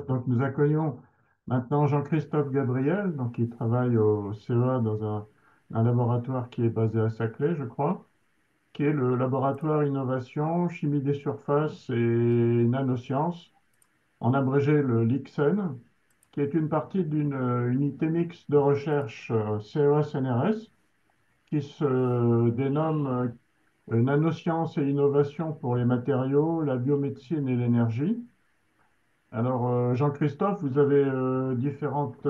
Donc, nous accueillons maintenant Jean-Christophe Gabriel, donc, qui travaille au CEA dans un laboratoire qui est basé à Saclay, je crois, qui est le laboratoire Innovation, Chimie des surfaces et Nanosciences, en abrégé le LIXEN, qui est une partie d'une unité mixte de recherche CEA-CNRS, qui se dénomme Nanosciences et Innovation pour les matériaux, la biomédecine et l'énergie. Alors, Jean-Christophe, vous avez différentes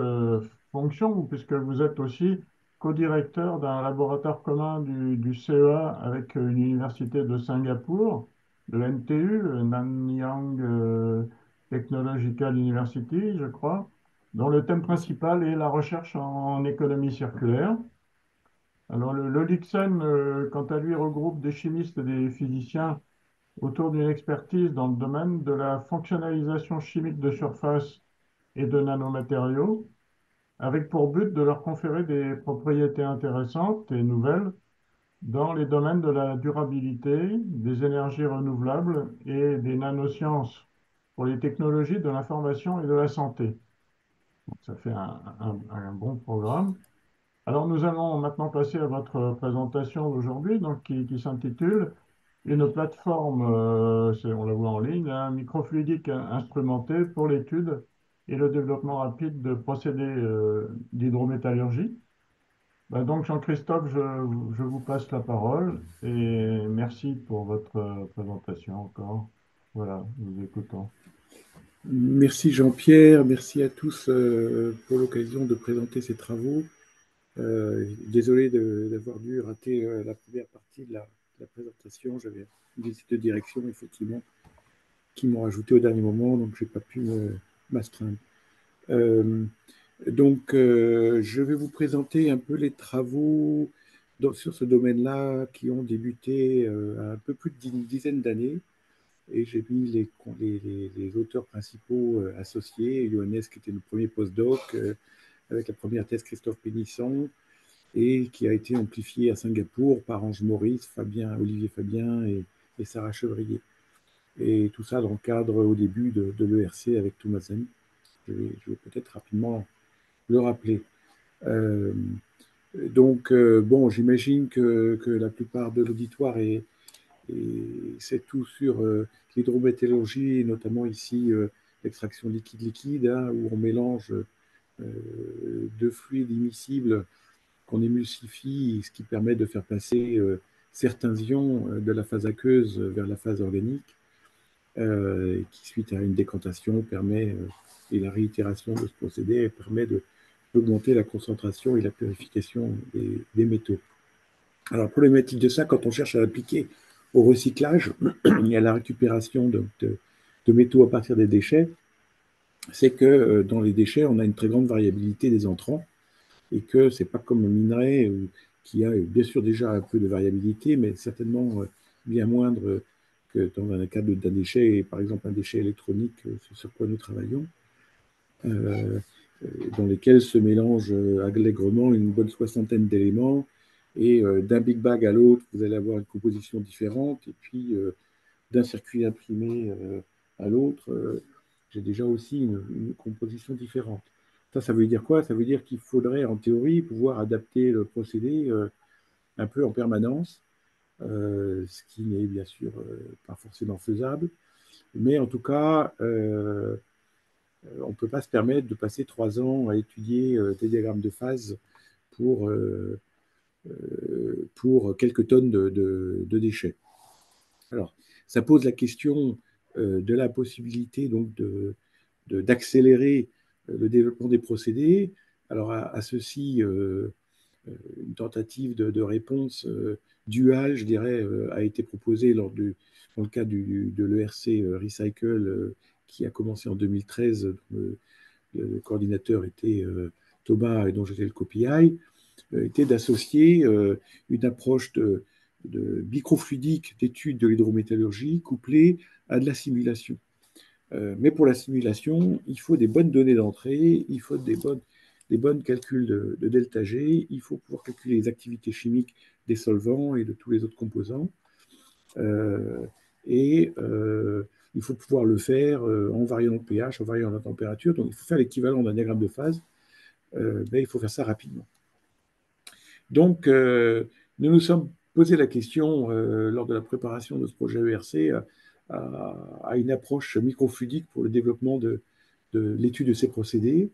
fonctions, puisque vous êtes aussi co-directeur d'un laboratoire commun du CEA avec une université de Singapour, de l'NTU, le Nanyang Technological University, je crois, dont le thème principal est la recherche en économie circulaire. Alors, le LIXEN, quant à lui, regroupe des chimistes et des physiciens autour d'une expertise dans le domaine de la fonctionnalisation chimique de surface et de nanomatériaux, avec pour but de leur conférer des propriétés intéressantes et nouvelles dans les domaines de la durabilité, des énergies renouvelables et des nanosciences pour les technologies de l'information et de la santé. Donc, ça fait un bon programme. Alors, nous allons maintenant passer à votre présentation d'aujourd'hui, donc qui s'intitule Une plateforme, on la voit en ligne, un microfluidique instrumenté pour l'étude et le développement rapide de procédés d'hydrométallurgie. Bah, donc, Jean-Christophe, je vous passe la parole et merci pour votre présentation encore. Voilà, nous écoutons. Merci Jean-Pierre, merci à tous pour l'occasion de présenter ces travaux. Désolé d'avoir dû rater la première partie de la présentation. J'avais une visite de direction, effectivement, qui m'ont rajouté au dernier moment, donc je n'ai pas pu m'astreindre. Euh, je vais vous présenter un peu les travaux sur ce domaine-là qui ont débuté à un peu plus d'une dizaine d'années. Et j'ai mis les auteurs principaux associés, Johannes qui était le premier postdoc, avec la première thèse Christophe Pénisson, et qui a été amplifié à Singapour par Ange Maurice, Olivier Fabien et Sarah Chevrier. Et tout ça dans le cadre au début de l'ERC avec Thomasen. Je vais peut-être rapidement le rappeler. Euh, bon, j'imagine que la plupart de l'auditoire et c'est tout sur l'hydrométallurgie, et notamment ici l'extraction liquide-liquide, hein, où on mélange deux fluides immiscibles qu'on émulsifie, ce qui permet de faire passer certains ions de la phase aqueuse vers la phase organique, qui, suite à une décantation, et la réitération de ce procédé permet d'augmenter la concentration et la purification des métaux. Alors, la problématique de ça, quand on cherche à l'appliquer au recyclage et à la récupération de métaux à partir des déchets, c'est que dans les déchets, on a une très grande variabilité des entrants et que c'est pas comme le minerai qui a bien sûr déjà un peu de variabilité, mais certainement bien moindre que dans un cas d'un déchet, par exemple un déchet électronique, sur quoi nous travaillons, euh, dans lesquels se mélangent allègrement une bonne soixantaine d'éléments. Et d'un big bag à l'autre, vous allez avoir une composition différente. Et puis, d'un circuit imprimé à l'autre, j'ai déjà aussi une composition différente. Ça veut dire quoi? Ça veut dire qu'il faudrait, en théorie, pouvoir adapter le procédé un peu en permanence, ce qui n'est bien sûr pas forcément faisable. Mais en tout cas, on ne peut pas se permettre de passer 3 ans à étudier des diagrammes de phase pour, euh, pour quelques tonnes de déchets. Alors, ça pose la question de la possibilité donc d'accélérer le développement des procédés. Alors, à ceci, une tentative de réponse duale, je dirais, a été proposée dans le cadre de l'ERC Recycle, qui a commencé en 2013. Le coordinateur était Thomas, et dont j'étais le coPI, était d'associer une approche de microfluidique d'étude de l'hydrométallurgie couplée à de la simulation. Mais pour la simulation, il faut des bonnes données d'entrée, il faut des bonnes calculs de delta G, il faut pouvoir calculer les activités chimiques des solvants et de tous les autres composants. Euh, et il faut pouvoir le faire en variant le pH, en variant la température. Donc, il faut faire l'équivalent d'un diagramme de phase, mais il faut faire ça rapidement. Donc, nous nous sommes posé la question, lors de la préparation de ce projet ERC, à une approche microfluidique pour le développement de l'étude de ces procédés.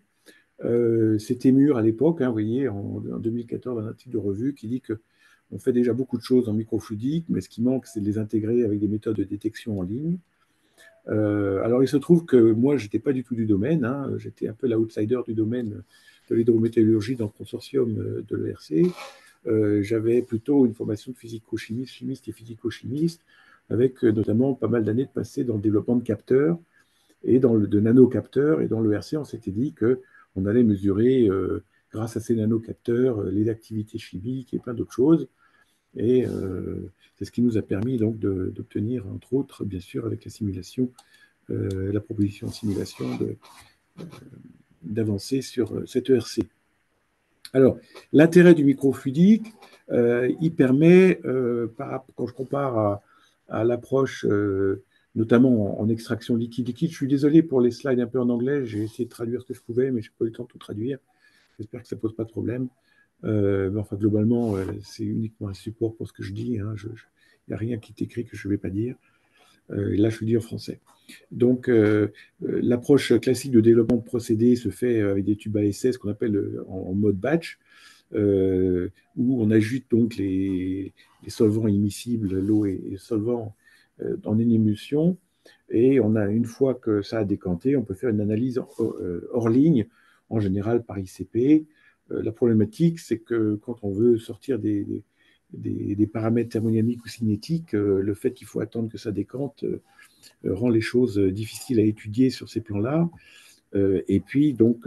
C'était Mur à l'époque, hein, vous voyez, en 2014, un article de revue qui dit qu'on fait déjà beaucoup de choses en microfluidique, mais ce qui manque, c'est de les intégrer avec des méthodes de détection en ligne. Alors, il se trouve que moi, je n'étais pas du tout du domaine, hein, j'étais un peu l'outsider du domaine de l'hydrométéorologie dans le consortium de l'ERC. J'avais plutôt une formation de physico-chimiste, chimiste et physico-chimiste, avec notamment pas mal d'années de passé dans le développement de capteurs et de nanocapteurs. Et dans l'ERC, on s'était dit qu'on allait mesurer, grâce à ces nanocapteurs, les activités chimiques et plein d'autres choses. Et c'est ce qui nous a permis donc d'obtenir, entre autres, bien sûr, avec la simulation, la proposition de simulation d'avancer sur cette ERC. Alors, l'intérêt du microfluidique, il permet, quand je compare à l'approche, notamment en extraction liquide-liquide, je suis désolé pour les slides un peu en anglais, j'ai essayé de traduire ce que je pouvais, mais je n'ai pas eu le temps de tout traduire. J'espère que ça ne pose pas de problème. Mais enfin, globalement, c'est uniquement un support pour ce que je dis. Hein. Il n'y a rien qui est écrit que je ne vais pas dire. Là, je le dis en français. Donc, l'approche classique de développement de procédés se fait avec des tubes ASS, ce qu'on appelle en mode batch, où on ajoute donc les solvants immiscibles, l'eau et les solvants en une émulsion. Et on a, une fois que ça a décanté, on peut faire une analyse hors ligne, en général par ICP. La problématique, c'est que quand on veut sortir des paramètres thermodynamiques ou cinétiques, le fait qu'il faut attendre que ça décante rend les choses difficiles à étudier sur ces plans-là. Et puis, donc,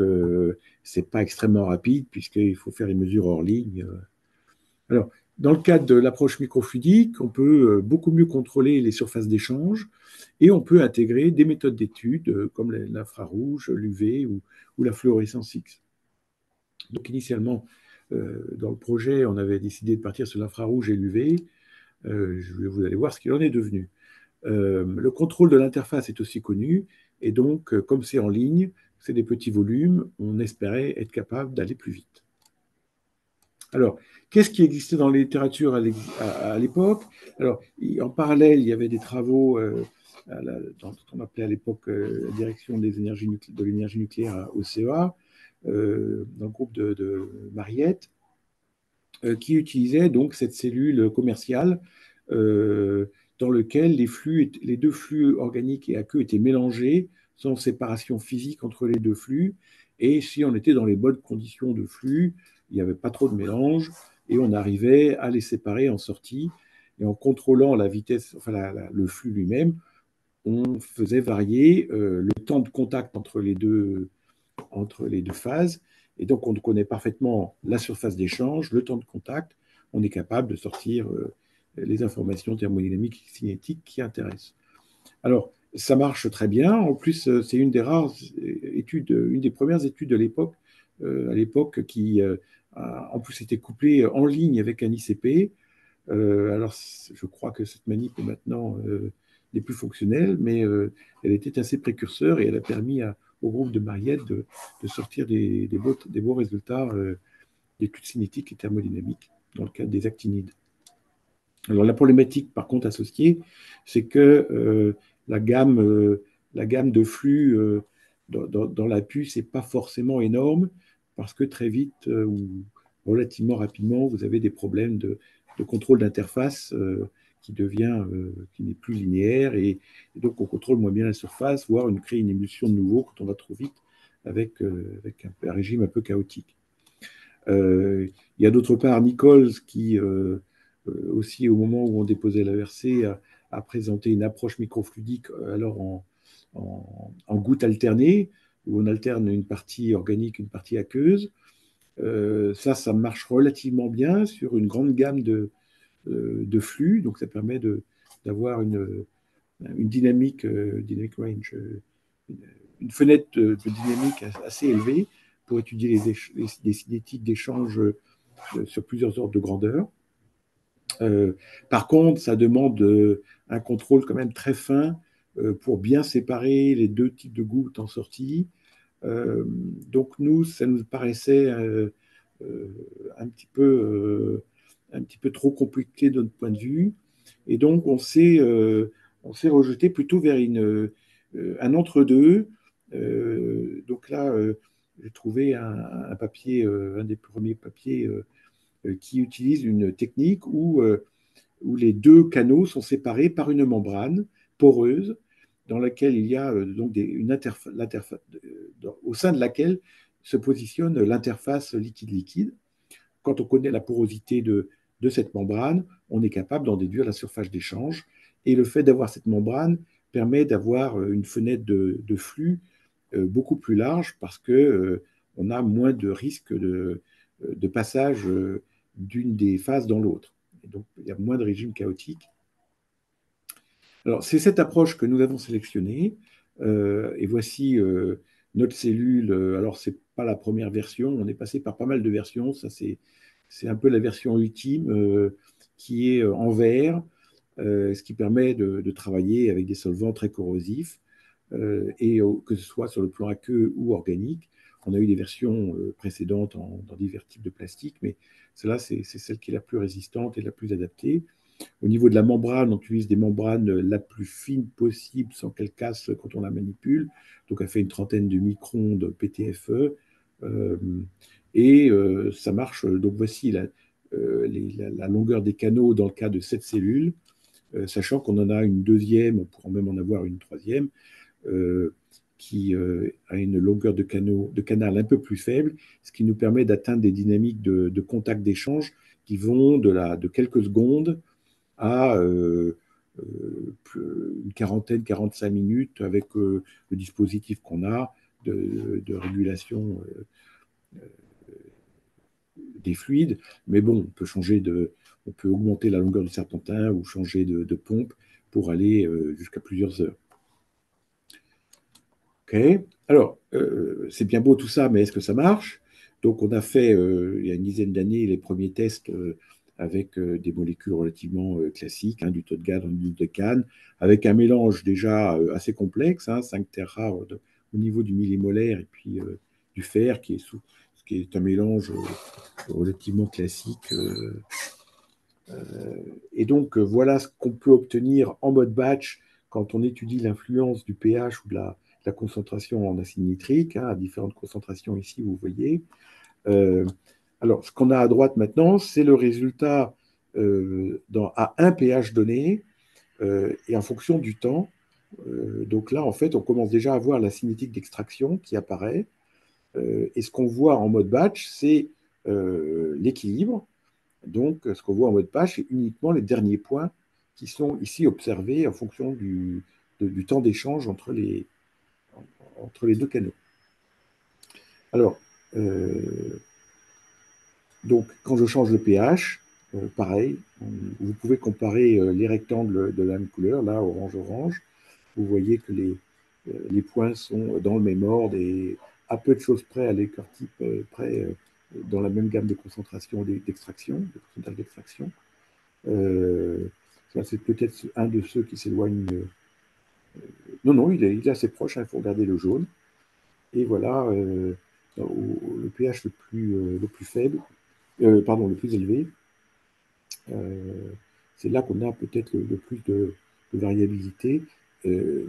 c'est pas extrêmement rapide puisqu'il faut faire les mesures hors ligne. Alors, dans le cadre de l'approche microfluidique, on peut beaucoup mieux contrôler les surfaces d'échange et on peut intégrer des méthodes d'études comme l'infrarouge, l'UV ou la fluorescence X. Donc, initialement, dans le projet, on avait décidé de partir sur l'infrarouge et l'UV. Vous allez voir ce qu'il en est devenu. Le contrôle de l'interface est aussi connu, et donc, comme c'est en ligne, c'est des petits volumes, on espérait être capable d'aller plus vite. Alors, qu'est-ce qui existait dans la littérature à l'époque? Alors, en parallèle, il y avait des travaux dans ce qu'on appelait à l'époque la direction de l'énergie nucléaire au CEA, dans le groupe de Mariette, qui utilisait donc cette cellule commerciale dans lequel les deux flux organiques et aqueux étaient mélangés sans séparation physique entre les deux flux. Et si on était dans les bonnes conditions de flux, il n'y avait pas trop de mélange et on arrivait à les séparer en sortie. Et en contrôlant la vitesse, enfin le flux lui-même, on faisait varier le temps de contact entre les deux phases. Et donc, on connaît parfaitement la surface d'échange, le temps de contact. On est capable de sortir les informations thermodynamiques et cinétiques qui intéressent. Alors, ça marche très bien. En plus, c'est une des rares études, une des premières études de l'époque, à l'époque, qui en plus était couplée en ligne avec un ICP. Alors, je crois que cette manip est maintenant n'est plus fonctionnelle, mais elle était assez précurseur et elle a permis au groupe de Mariette de sortir des beaux résultats d'études cinétiques et thermodynamiques dans le cadre des actinides. Alors, la problématique, par contre, associée, c'est que la gamme de flux dans la puce n'est pas forcément énorme parce que très vite ou relativement rapidement, vous avez des problèmes de contrôle d'interface qui n'est plus linéaire et donc on contrôle moins bien la surface, voire on crée une émulsion de nouveau quand on va trop vite avec un régime un peu chaotique. Il y a d'autre part Nichols qui aussi au moment où on déposait l'ERC a présenté une approche microfluidique alors en gouttes alternées où on alterne une partie organique, une partie aqueuse. Ça marche relativement bien sur une grande gamme de flux, donc ça permet d'avoir une dynamique range, une fenêtre de dynamique assez élevée pour étudier les cinétiques d'échange sur plusieurs ordres de grandeur. Par contre, ça demande un contrôle quand même très fin pour bien séparer les deux types de gouttes en sortie. Donc nous, ça nous paraissait euh, un petit peu, un petit peu trop compliqué de notre point de vue. Et donc on s'est rejeté plutôt vers un entre-deux. Donc là, j'ai trouvé un papier, un des premiers papiers qui utilise une technique où les deux canaux sont séparés par une membrane poreuse dans laquelle il y a donc une interface, au sein de laquelle se positionne l'interface liquide-liquide. Quand on connaît la porosité de cette membrane, on est capable d'en déduire la surface d'échange. Et le fait d'avoir cette membrane permet d'avoir une fenêtre de flux beaucoup plus large parce que on a moins de risques de passage d'une des phases dans l'autre. Et donc, il y a moins de régime chaotique. Alors, c'est cette approche que nous avons sélectionnée. Et voici notre cellule. Alors, ce n'est pas la première version. On est passé par pas mal de versions. Ça, c'est un peu la version ultime qui est en verre, ce qui permet de travailler avec des solvants très corrosifs. Et que ce soit sur le plan aqueux ou organique. On a eu des versions précédentes dans divers types de plastique, mais celle-là, c'est celle qui est la plus résistante et la plus adaptée. Au niveau de la membrane, on utilise des membranes la plus fine possible sans qu'elle casse quand on la manipule. Donc, elle fait une trentaine de microns de PTFE. Euh, Ça marche. Donc, voici la longueur des canaux dans le cas de cette cellule, sachant qu'on en a une deuxième, on pourra même en avoir une troisième, euh, qui a une longueur de canal un peu plus faible, ce qui nous permet d'atteindre des dynamiques de contact d'échange qui vont de quelques secondes à une quarantaine, 45 minutes avec le dispositif qu'on a de régulation des fluides. Mais bon, on peut augmenter la longueur du serpentin ou changer de pompe pour aller jusqu'à plusieurs heures. Ok. Alors, c'est bien beau tout ça, mais est-ce que ça marche? Donc, on a fait, il y a une dizaine d'années, les premiers tests avec des molécules relativement classiques, hein, du taupe-gaz dans l'huile de canne, avec un mélange déjà assez complexe, hein, 5 terres rares au niveau du millimolaire, et puis du fer, ce qui est un mélange relativement classique. Et donc, voilà ce qu'on peut obtenir en mode batch quand on étudie l'influence du pH ou de la concentration en acide nitrique, hein, à différentes concentrations ici, vous voyez. Euh, alors, ce qu'on a à droite maintenant, c'est le résultat à un pH donné et en fonction du temps. Donc là, en fait, on commence déjà à voir la cinétique d'extraction qui apparaît. Et ce qu'on voit en mode batch, c'est l'équilibre. Donc, ce qu'on voit en mode page, c'est uniquement les derniers points qui sont ici observés en fonction du temps d'échange entre les deux canaux. Alors, donc, quand je change le pH, pareil, vous pouvez comparer les rectangles de la même couleur, là, orange-orange. Vous voyez que les points sont dans le même ordre et à peu de choses près, à l'écart type près, dans la même gamme de concentration d'extraction, de pourcentage d'extraction. Ça, c'est peut-être un de ceux qui s'éloigne. Non, non, il est assez proche, il faut regarder le jaune. Et voilà, le pH le plus faible, pardon, le plus élevé, euh, c'est là qu'on a peut-être le plus de variabilité,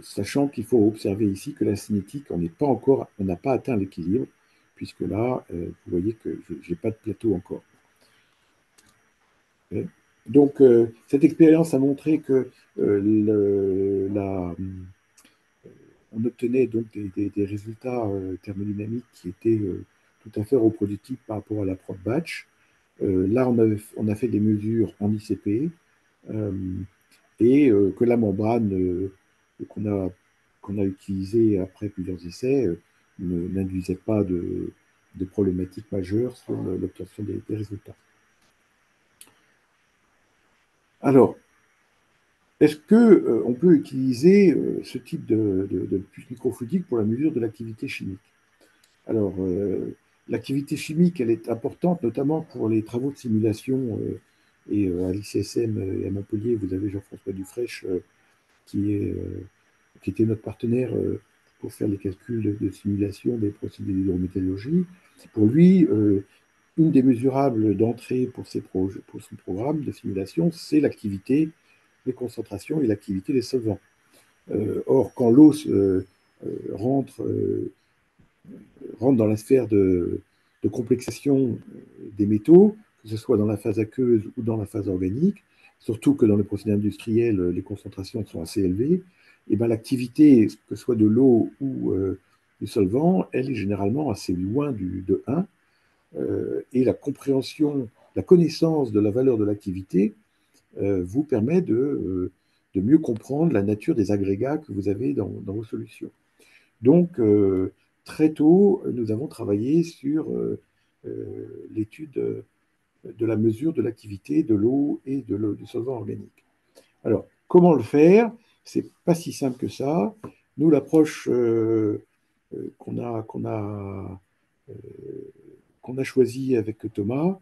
sachant qu'il faut observer ici que la cinétique, on n'a pas atteint l'équilibre, puisque là, vous voyez que je n'ai pas de plateau encore. Donc, cette expérience a montré que on obtenait donc des résultats thermodynamiques qui étaient tout à fait reproductifs par rapport à la prod batch. Là, on a fait des mesures en ICP euh, et que la membrane qu'on a, qu'on a utilisée après plusieurs essais n'induisait pas de problématiques majeures sur l'obtention des résultats. Alors, est-ce qu'on on peut utiliser ce type de puce microfluidique pour la mesure de l'activité chimique? Alors, l'activité chimique, elle est importante, notamment pour les travaux de simulation. À l'ICSM et à Montpellier, vous avez Jean-François Dufraîche qui est qui était notre partenaire pour faire les calculs de simulation des procédés d'hydrométéorologie. Pour lui, une des mesurables d'entrée pour son programme de simulation, c'est l'activité, les concentrations et l'activité des solvants. Or, quand l'eau rentre, rentre dans la sphère de complexation des métaux, que ce soit dans la phase aqueuse ou dans la phase organique, surtout que dans les procédés industriels, les concentrations sont assez élevées, et ben, l'activité, que ce soit de l'eau ou du solvant, elle est généralement assez loin de 1, et la compréhension, la connaissance de la valeur de l'activité vous permet de mieux comprendre la nature des agrégats que vous avez dans vos solutions. Donc, très tôt, nous avons travaillé sur l'étude de la mesure de l'activité de l'eau et du solvant organique. Alors, comment le faire? C'est pas si simple que ça. Nous, l'approche euh, qu'on a choisie avec Thomas,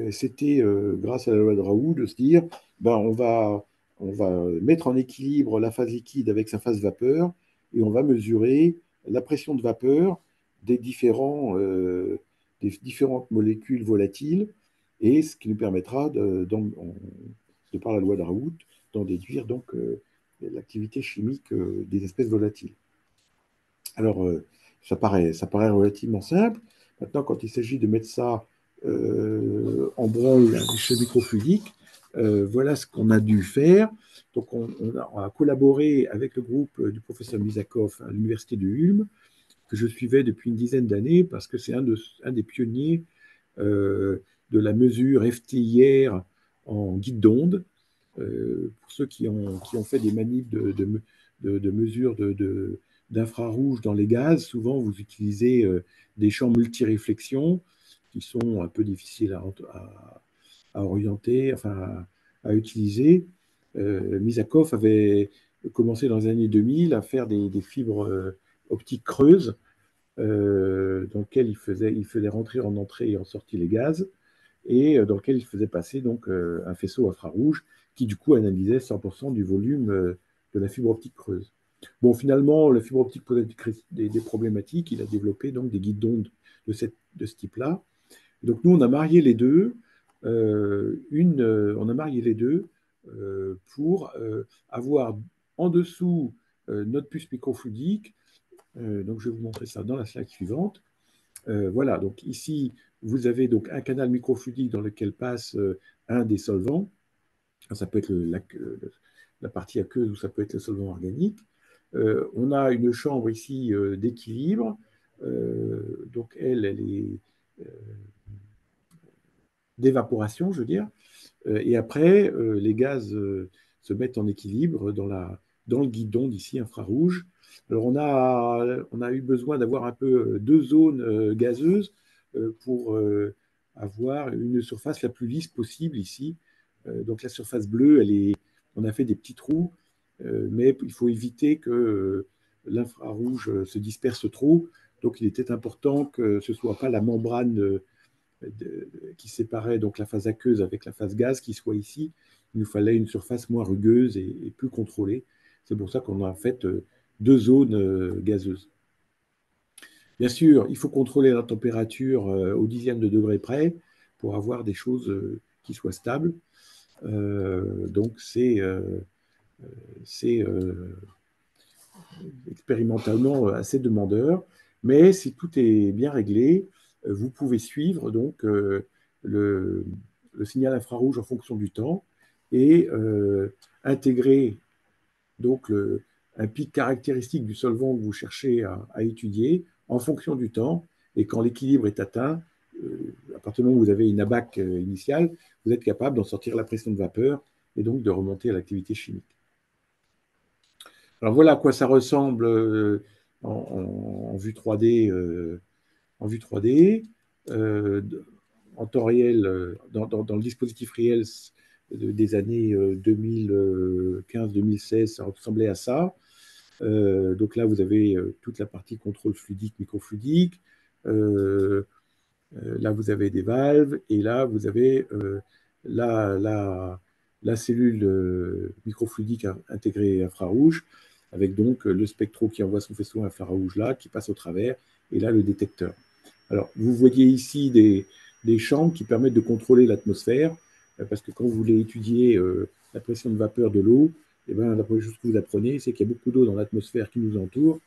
c'était, grâce à la loi de Raoult, de se dire, ben, on va mettre en équilibre la phase liquide avec sa phase vapeur et on va mesurer la pression de vapeur des différentes molécules volatiles, et ce qui nous permettra, de par la loi de Raoult, d'en déduire donc l'activité chimique des espèces volatiles. Alors, ça paraît relativement simple. Maintenant, quand il s'agit de mettre ça en branle à l'échelle microfluidique, voilà ce qu'on a dû faire. Donc, on a collaboré avec le groupe du professeur Misakov à l'université de Ulm, que je suivais depuis une dizaine d'années, parce que c'est un des pionniers de la mesure FTIR en guide d'onde. Pour ceux qui ont fait des manips de mesure d'infrarouge dans les gaz, souvent vous utilisez des champs multiréflexion qui sont un peu difficiles à orienter, enfin à utiliser. Misakov avait commencé dans les années 2000 à faire des fibres optiques creuses dans lesquelles il faisait rentrer en entrée et en sortie les gaz, et dans lequel il faisait passer donc un faisceau infrarouge qui du coup analysait 100% du volume de la fibre optique creuse. Bon, finalement, la fibre optique posait des problématiques. Il a développé donc des guides d'onde de ce type-là. Donc nous, on a marié les deux. On a marié les deux pour avoir en dessous notre puce microfluidique. Donc je vais vous montrer ça dans la slide suivante. Voilà, donc ici, vous avez donc un canal microfluidique dans lequel passe un des solvants. Ça peut être la partie aqueuse ou ça peut être le solvant organique. On a une chambre ici d'équilibre. Donc elle est d'évaporation, je veux dire. Et après, les gaz se mettent en équilibre dans le guidon d'ici infrarouge. Alors on a eu besoin d'avoir un peu deux zones gazeuses pour avoir une surface la plus lisse possible ici. Donc la surface bleue, on a fait des petits trous, mais il faut éviter que l'infrarouge se disperse trop. Donc il était important que ce ne soit pas la membrane qui séparait donc la phase aqueuse avec la phase gaz qui soit ici. Il nous fallait une surface moins rugueuse et plus contrôlée. C'est pour ça qu'on a fait deux zones gazeuses. Bien sûr, il faut contrôler la température au dixième de degré près pour avoir des choses qui soient stables. Donc c'est expérimentalement assez demandeur, mais si tout est bien réglé, vous pouvez suivre donc le signal infrarouge en fonction du temps et intégrer donc un pic caractéristique du solvant que vous cherchez à étudier en fonction du temps. Et quand l'équilibre est atteint, à partir du moment où vous avez une abac initiale, vous êtes capable d'en sortir la pression de vapeur et donc de remonter à l'activité chimique. Alors voilà à quoi ça ressemble en vue 3D, en vue 3D en temps réel, dans le dispositif réel des années 2015-2016, ça ressemblait à ça. Donc là, vous avez toute la partie contrôle fluidique, microfluidique. Là, vous avez des valves. Et là, vous avez la, la, la cellule microfluidique intégrée infrarouge. avec donc le spectro qui envoie son faisceau infrarouge là, qui passe au travers, et là le détecteur. Alors, vous voyez ici des chambres qui permettent de contrôler l'atmosphère, parce que quand vous voulez étudier la pression de vapeur de l'eau, eh ben, la première chose que vous apprenez, c'est qu'il y a beaucoup d'eau dans l'atmosphère qui nous entoure.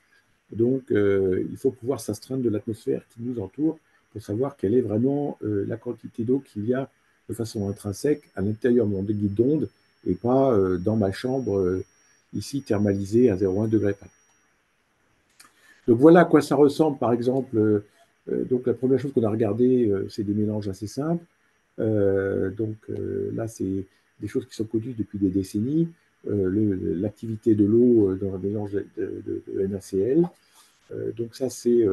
Donc, il faut pouvoir s'astreindre de l'atmosphère qui nous entoure pour savoir quelle est vraiment la quantité d'eau qu'il y a de façon intrinsèque à l'intérieur de mon guide d'onde et pas dans ma chambre ici thermalisée à 0,1 degré. Donc voilà à quoi ça ressemble, par exemple. Donc la première chose qu'on a regardé, c'est des mélanges assez simples. Là, c'est des choses qui sont connues depuis des décennies. L'activité de l'eau dans un mélange de NaCl. Donc ça, c'est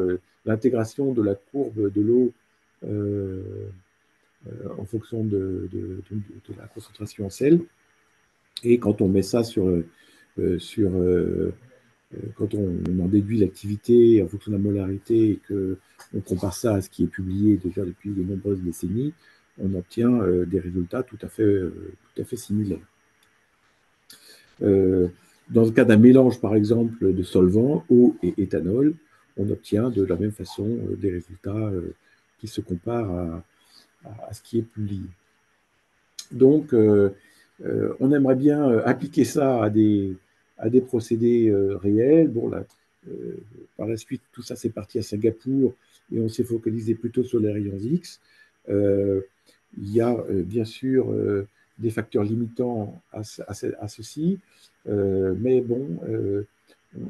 l'intégration de la courbe de l'eau euh, en fonction de la concentration en sel. Et quand on met ça quand on en déduit l'activité en fonction de la molarité et qu'on compare ça à ce qui est publié déjà depuis de nombreuses décennies, on obtient des résultats tout à fait similaires. Dans le cas d'un mélange, par exemple, de solvants, eau et éthanol, on obtient de la même façon des résultats qui se comparent à ce qui est publié. Donc, on aimerait bien appliquer ça à des procédés réels. Bon, là, par la suite, tout ça, c'est parti à Singapour et on s'est focalisé plutôt sur les rayons X. Il y a bien sûr des facteurs limitants à ceci, mais bon,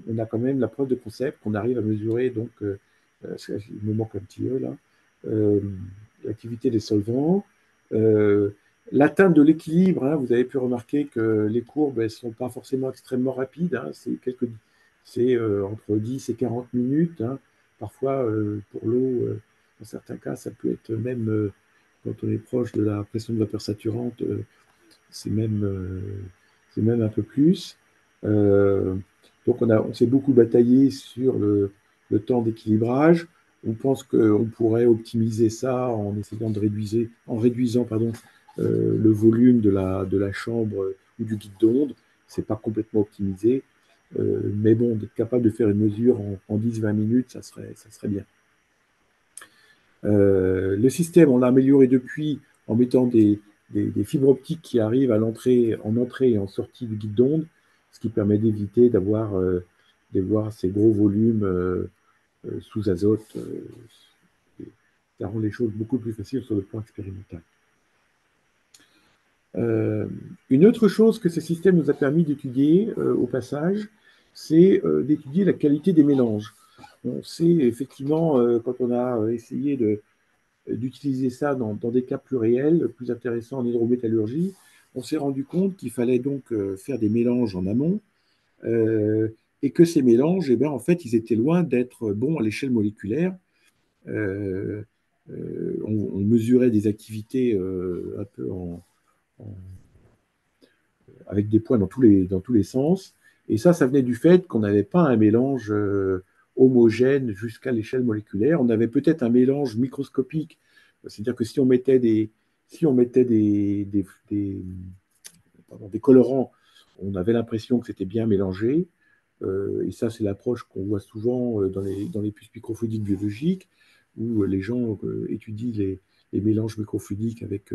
on a quand même la preuve de concept qu'on arrive à mesurer, donc, il me manque un petit E là, l'activité des solvants. L'atteinte de l'équilibre, hein, vous avez pu remarquer que les courbes, elles ne sont pas forcément extrêmement rapides, hein, c'est entre 10 et 40 minutes. Hein. Parfois, pour l'eau, dans certains cas, ça peut être même, quand on est proche de la pression de vapeur saturante, c'est même un peu plus. Euh, donc, on s'est beaucoup bataillé sur le temps d'équilibrage. On pense qu'on pourrait optimiser ça en essayant en réduisant pardon, le volume de la chambre ou du guide d'onde. C'est pas complètement optimisé, mais bon, d'être capable de faire une mesure en 10-20 minutes, ça serait bien. Le système, on l'a amélioré depuis en mettant des fibres optiques qui arrivent en entrée et en sortie du guide d'onde, ce qui permet d'éviter d'avoir ces gros volumes sous azote. Ça rend les choses beaucoup plus faciles sur le plan expérimental. Une autre chose que ce système nous a permis d'étudier au passage, c'est d'étudier la qualité des mélanges. On sait effectivement, quand on a essayé d'utiliser ça dans des cas plus réels, plus intéressants en hydrométallurgie, on s'est rendu compte qu'il fallait donc faire des mélanges en amont euh, et que ces mélanges, eh ben, en fait, ils étaient loin d'être bons à l'échelle moléculaire. Euh, on mesurait des activités un peu avec des points dans tous les sens. Et ça venait du fait qu'on n'avait pas un mélange homogène jusqu'à l'échelle moléculaire. On avait peut-être un mélange microscopique, c'est-à-dire que si on mettait des colorants, on avait l'impression que c'était bien mélangé. Et ça, c'est l'approche qu'on voit souvent dans les puces microfluidiques biologiques, où les gens étudient les mélanges microfluidiques avec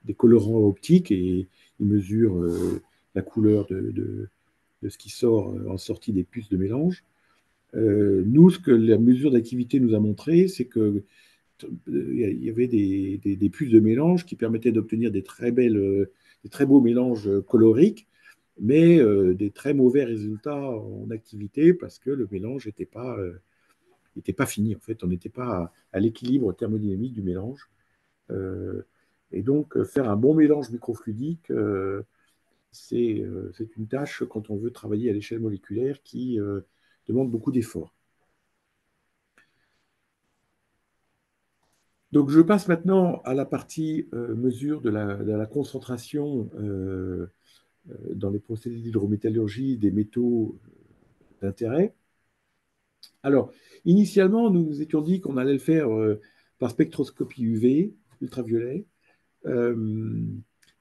des colorants optiques et ils mesurent la couleur de ce qui sort en sortie des puces de mélange. Nous, ce que la mesure d'activité nous a montré, c'est que il y avait des puces de mélange qui permettaient d'obtenir des très beaux mélanges coloriques, mais des très mauvais résultats en activité parce que le mélange n'était pas fini. En fait, on n'était pas à l'équilibre thermodynamique du mélange. Euh, et donc, faire un bon mélange microfluidique, c'est une tâche quand on veut travailler à l'échelle moléculaire qui demande beaucoup d'efforts. Donc, je passe maintenant à la partie mesure de la concentration dans les procédés d'hydrométallurgie des métaux d'intérêt. Alors, initialement, nous nous étions dit qu'on allait le faire par spectroscopie UV, ultraviolet. Euh,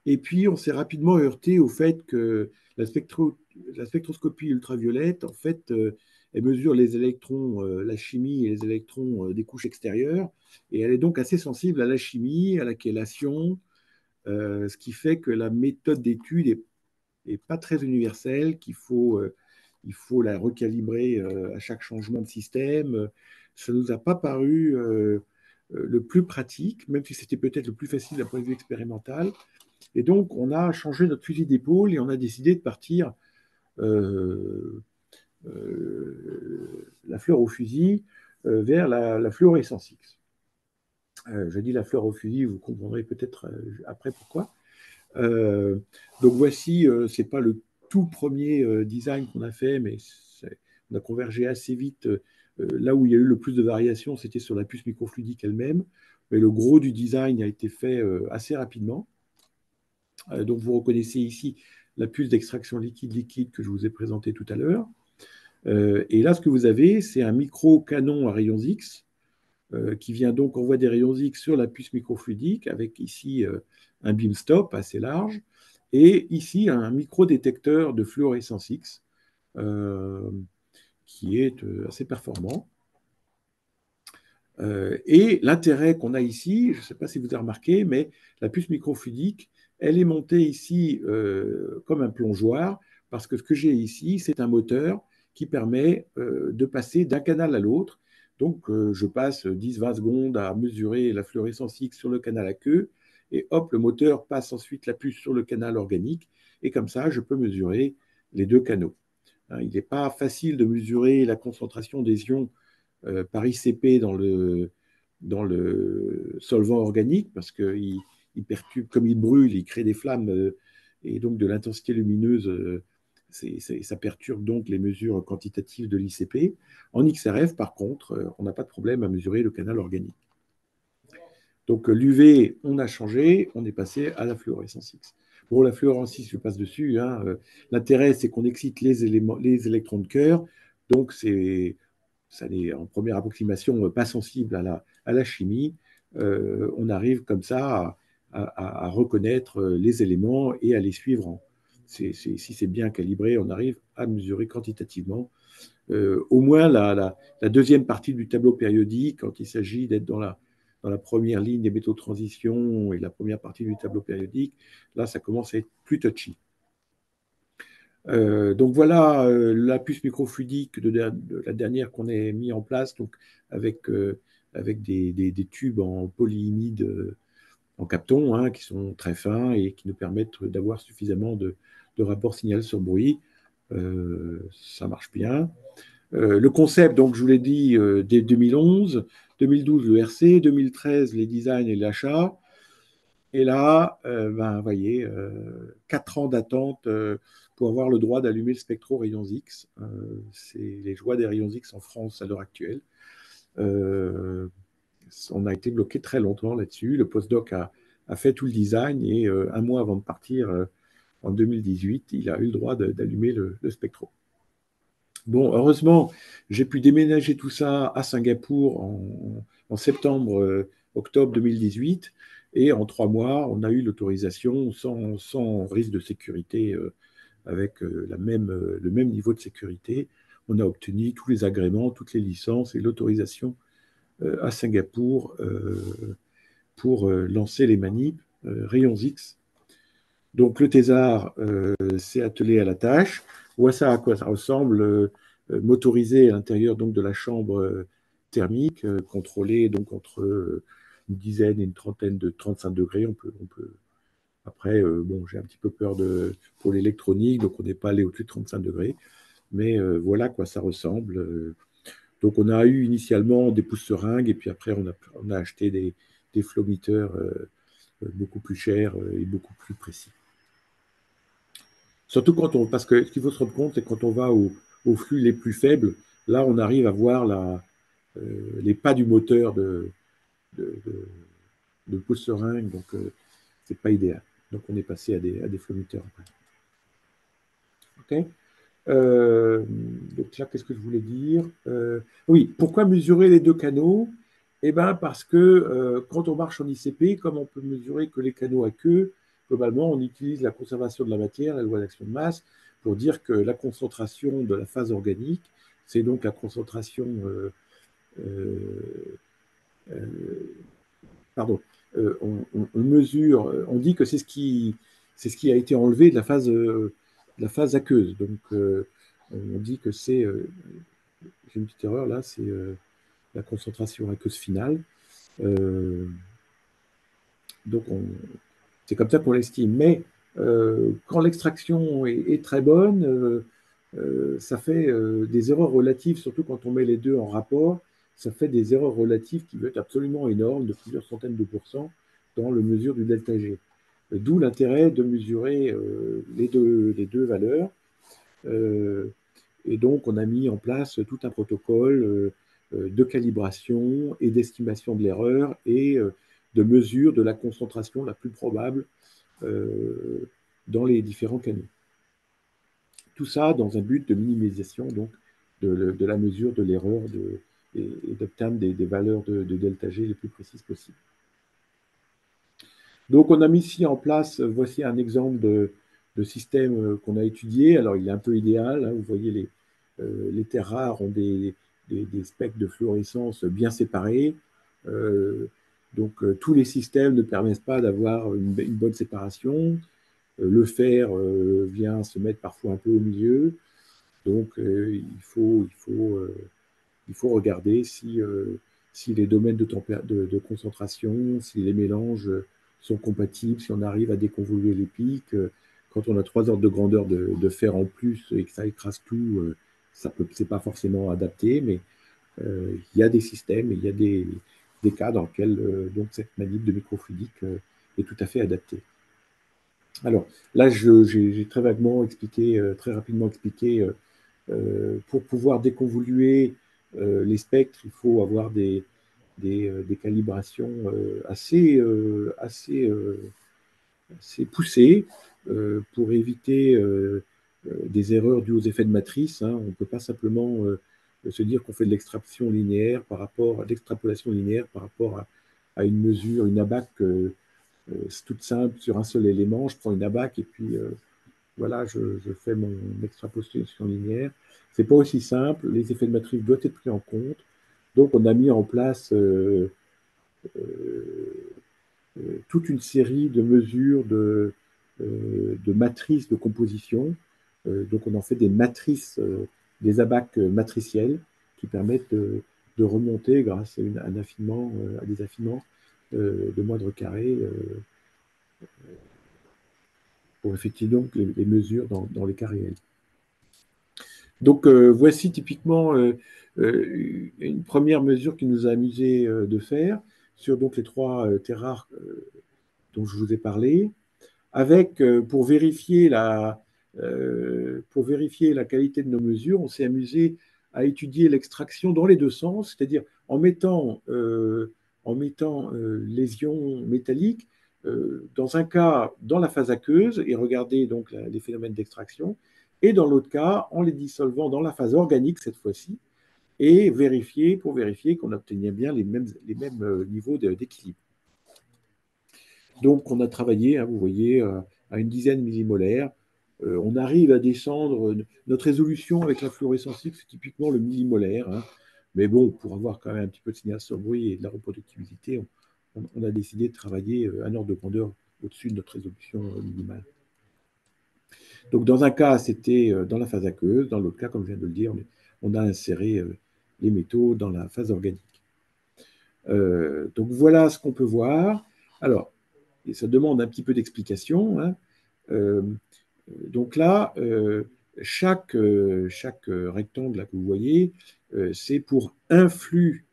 Et puis, on s'est rapidement heurté au fait que la, la spectroscopie ultraviolette, en fait, elle mesure les électrons, la chimie et les électrons des couches extérieures, et elle est donc assez sensible à la chimie, à la chélation, ce qui fait que la méthode d'étude est pas très universelle, il faut la recalibrer à chaque changement de système. Ça ne nous a pas paru le plus pratique, même si c'était peut-être le plus facile d'un point de vue expérimental. Et donc, on a changé notre fusil d'épaule et on a décidé de partir euh, la fleur au fusil vers la fluorescence X. Je dis la fleur au fusil, vous comprendrez peut-être après pourquoi. Euh, donc voici, c'est pas le tout premier design qu'on a fait, mais on a convergé assez vite. Là où il y a eu le plus de variations, c'était sur la puce microfluidique elle-même. Mais le gros du design a été fait assez rapidement. Donc vous reconnaissez ici la puce d'extraction liquide-liquide que je vous ai présentée tout à l'heure. Et là, ce que vous avez, c'est un micro-canon à rayons X qui vient donc envoyer des rayons X sur la puce microfluidique avec ici un beam stop assez large et ici un microdétecteur de fluorescence X euh, qui est assez performant. Et l'intérêt qu'on a ici, je ne sais pas si vous avez remarqué, mais la puce microfluidique, elle est montée ici comme un plongeoir, parce que ce que j'ai ici, c'est un moteur qui permet de passer d'un canal à l'autre. Donc, je passe 10-20 secondes à mesurer la fluorescence X sur le canal à queue, et hop, le moteur passe ensuite la puce sur le canal organique, et comme ça, je peux mesurer les deux canaux. Hein, il n'est pas facile de mesurer la concentration des ions par ICP dans le solvant organique parce qu'il il perturbe, comme il brûle, il crée des flammes et donc de l'intensité lumineuse. Ça perturbe donc les mesures quantitatives de l'ICP. En XRF, par contre, on n'a pas de problème à mesurer le canal organique. Donc l'UV, on a changé, on est passé à la fluorescence X. Bon, la fluorescence X, je passe dessus. Hein. L'intérêt, c'est qu'on excite les électrons de cœur. Donc, ça n'est en première approximation pas sensible à la chimie. On arrive comme ça à reconnaître les éléments et à les suivre. Si c'est bien calibré, on arrive à mesurer quantitativement. Au moins la deuxième partie du tableau périodique, quand il s'agit d'être dans la première ligne des métaux de transition et la première partie du tableau périodique, là, ça commence à être plus touchy. Donc voilà la puce microfluidique de la dernière qu'on a mis en place, donc avec, avec des tubes en polyimide en Kapton hein, qui sont très fins et qui nous permettent d'avoir suffisamment de rapports signal sur bruit. Ça marche bien. Le concept, donc je vous l'ai dit, dès 2011, 2012 le RC, 2013 les designs et l'achat. Et là, ben, vous voyez, 4 ans d'attente pour avoir le droit d'allumer le spectro rayons X. C'est les joies des rayons X en France à l'heure actuelle. Euh, on a été bloqué très longtemps là-dessus. Le postdoc a fait tout le design et un mois avant de partir, en 2018, il a eu le droit d'allumer le spectro. Bon, heureusement, j'ai pu déménager tout ça à Singapour en septembre, octobre 2018. Et en 3 mois, on a eu l'autorisation sans risque de sécurité, avec le même niveau de sécurité. On a obtenu tous les agréments, toutes les licences et l'autorisation à Singapour pour lancer les manips Rayons X. Donc le thésard s'est attelé à la tâche. Voici à quoi ça ressemble, motorisé à l'intérieur donc de la chambre thermique, contrôlé donc entre une dizaine et une trentaine de 35 degrés. Après, bon, j'ai un petit peu peur pour l'électronique, donc on n'est pas allé au-dessus de 35 degrés. Mais voilà à quoi ça ressemble. Donc on a eu initialement des pouces-seringues et puis après on a acheté des flowmetteurs beaucoup plus chers et beaucoup plus précis. Surtout parce que ce qu'il faut se rendre compte, c'est quand on va aux flux les plus faibles, là, on arrive à voir les pas du moteur de, de, de pouce-seringue, donc c'est pas idéal. Donc on est passé à des flowmetteurs après. Ok. Donc là, qu'est-ce que je voulais dire oui, pourquoi mesurer les deux canaux Eh bien, parce que quand on marche en ICP, comme on peut mesurer que les canaux à queue, globalement, on utilise la conservation de la matière, la loi d'action de masse, pour dire que la concentration de la phase organique, c'est donc la concentration, euh, euh, pardon, on mesure, on dit que c'est ce qui a été enlevé de la phase aqueuse. Donc, on dit que c'est, j'ai une petite erreur là, c'est la concentration aqueuse finale. Euh, donc, c'est comme ça qu'on l'estime. Mais quand l'extraction est très bonne, ça fait des erreurs relatives, surtout quand on met les deux en rapport, ça fait des erreurs relatives qui peuvent être absolument énormes, de plusieurs centaines de pourcents dans le mesure du delta G. D'où l'intérêt de mesurer les deux valeurs. Euh, et donc, on a mis en place tout un protocole de calibration et d'estimation de l'erreur et de mesure de la concentration la plus probable dans les différents canaux. Tout ça dans un but de minimisation donc, de la mesure de l'erreur et d'obtenir des valeurs de delta G les plus précises possibles. Donc, on a mis ici en place, voici un exemple de système qu'on a étudié. Alors, il est un peu idéal. Hein, vous voyez, les terres rares ont des spectres de fluorescence bien séparés. Donc, tous les systèmes ne permettent pas d'avoir une bonne séparation. Le fer vient se mettre parfois un peu au milieu. Donc, il faut regarder si les domaines de concentration, si les mélanges sont compatibles, si on arrive à déconvoluer les pics. Quand on a 3 ordres de grandeur de fer en plus et que ça écrase tout, c'est pas forcément adapté, mais il y a des systèmes et il y a des cas dans lesquels donc cette manip de microfluidique est tout à fait adaptée. Alors là, j'ai très vaguement expliqué, très rapidement expliqué, pour pouvoir déconvoluer les spectres, il faut avoir des calibrations assez poussées pour éviter des erreurs dues aux effets de matrice. Hein. On ne peut pas simplement se dire qu'on fait de l'extraction linéaire par rapport à l'extrapolation linéaire par rapport à une mesure, une abac toute simple sur un seul élément. Je prends une abac et puis voilà, je fais mon extrapolation linéaire. C'est pas aussi simple. Les effets de matrice doivent être pris en compte. Donc, on a mis en place euh, toute une série de mesures de matrices de composition. Donc, on en fait des matrices, des abacs matriciels qui permettent de remonter grâce à un affinement, à des affinements de moindre carré pour effectuer donc les mesures dans les cas réels. Donc, voici typiquement une première mesure qui nous a amusé de faire sur donc, les 3 terres rares dont je vous ai parlé, avec, pour vérifier la qualité de nos mesures, on s'est amusé à étudier l'extraction dans les deux sens, c'est-à-dire en mettant les ions métalliques dans un cas dans la phase aqueuse et regarder donc les phénomènes d'extraction, et dans l'autre cas en les dissolvant dans la phase organique cette fois-ci, et pour vérifier qu'on obtenait bien les mêmes niveaux d'équilibre. Donc, on a travaillé, hein, vous voyez, à une dizaine millimolaire. On arrive à descendre. Notre résolution avec la fluorescence X, c'est typiquement le millimolaire. Hein. Mais bon, pour avoir quand même un petit peu de signal sur le bruit et de la reproductibilité, on a décidé de travailler un ordre de grandeur au-dessus de notre résolution minimale. Donc, dans un cas, c'était dans la phase aqueuse. Dans l'autre cas, comme je viens de le dire, on a inséré les métaux dans la phase organique. Donc, voilà ce qu'on peut voir. Alors, et ça demande un petit peu d'explication. Hein. Donc là, chaque rectangle là, que vous voyez, c'est pour un flux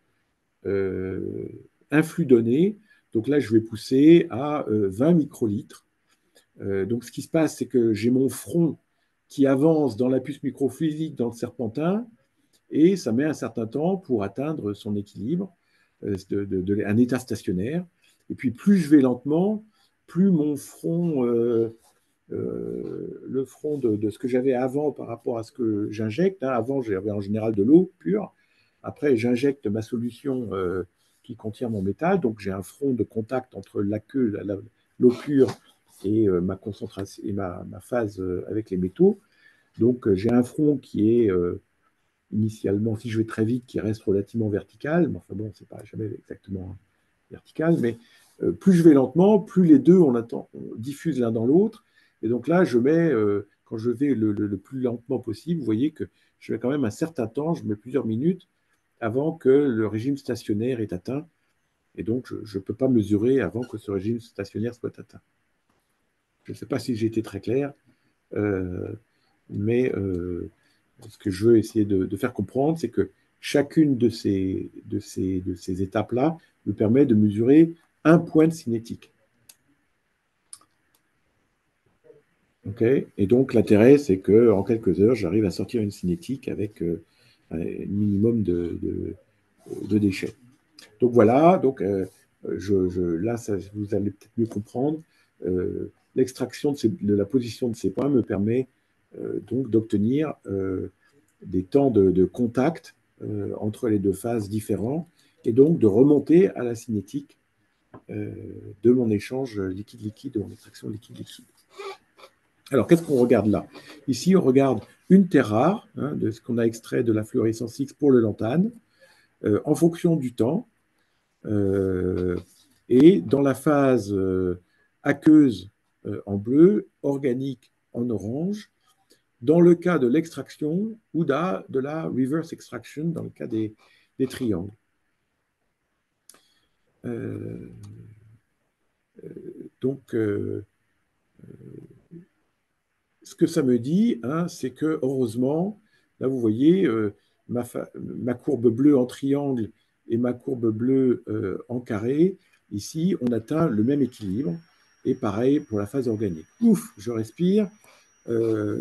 donné. Donc là, je vais pousser à 20 microlitres. Donc ce qui se passe, c'est que j'ai mon front qui avance dans la puce microfluidique dans le serpentin, et ça met un certain temps pour atteindre son équilibre, un état stationnaire. Et puis plus je vais lentement, plus mon front, le front de ce que j'avais avant par rapport à ce que j'injecte. Hein. Avant, j'avais en général de l'eau pure. Après, j'injecte ma solution qui contient mon métal. Donc, j'ai un front de contact entre la queue, l'eau pure et ma concentration et ma phase avec les métaux. Donc j'ai un front qui est initialement, si je vais très vite, qui reste relativement vertical, mais enfin bon, c'est pas jamais exactement vertical, mais plus je vais lentement, plus les deux on diffuse l'un dans l'autre. Et donc là, je mets, quand je vais le plus lentement possible, vous voyez que je mets quand même un certain temps, je mets plusieurs minutes avant que le régime stationnaire est atteint. Et donc, je ne peux pas mesurer avant que ce régime stationnaire soit atteint. Je ne sais pas si j'ai été très clair, euh, mais ce que je veux essayer de faire comprendre, c'est que chacune de ces étapes-là me permet de mesurer un point de cinétique. Okay, et donc, l'intérêt, c'est qu'en quelques heures, j'arrive à sortir une cinétique avec un minimum de déchets. Donc voilà, donc, là, vous allez peut-être mieux comprendre. L'extraction de la position de ces points me permet donc d'obtenir des temps de contact entre les deux phases différents et donc de remonter à la cinétique euh, de mon échange liquide-liquide, de mon extraction liquide-liquide. Alors, qu'est-ce qu'on regarde là? Ici, on regarde une terre rare, hein, de ce qu'on a extrait de la fluorescence X pour le lantane, en fonction du temps. Euh, et dans la phase aqueuse en bleu, organique en orange, dans le cas de l'extraction ou de la reverse extraction, dans le cas des triangles. Euh, donc, ce que ça me dit, hein, c'est que heureusement, là vous voyez, ma courbe bleue en triangle et ma courbe bleue en carré, ici on atteint le même équilibre. Et pareil pour la phase organique. Ouf, je respire. Hein,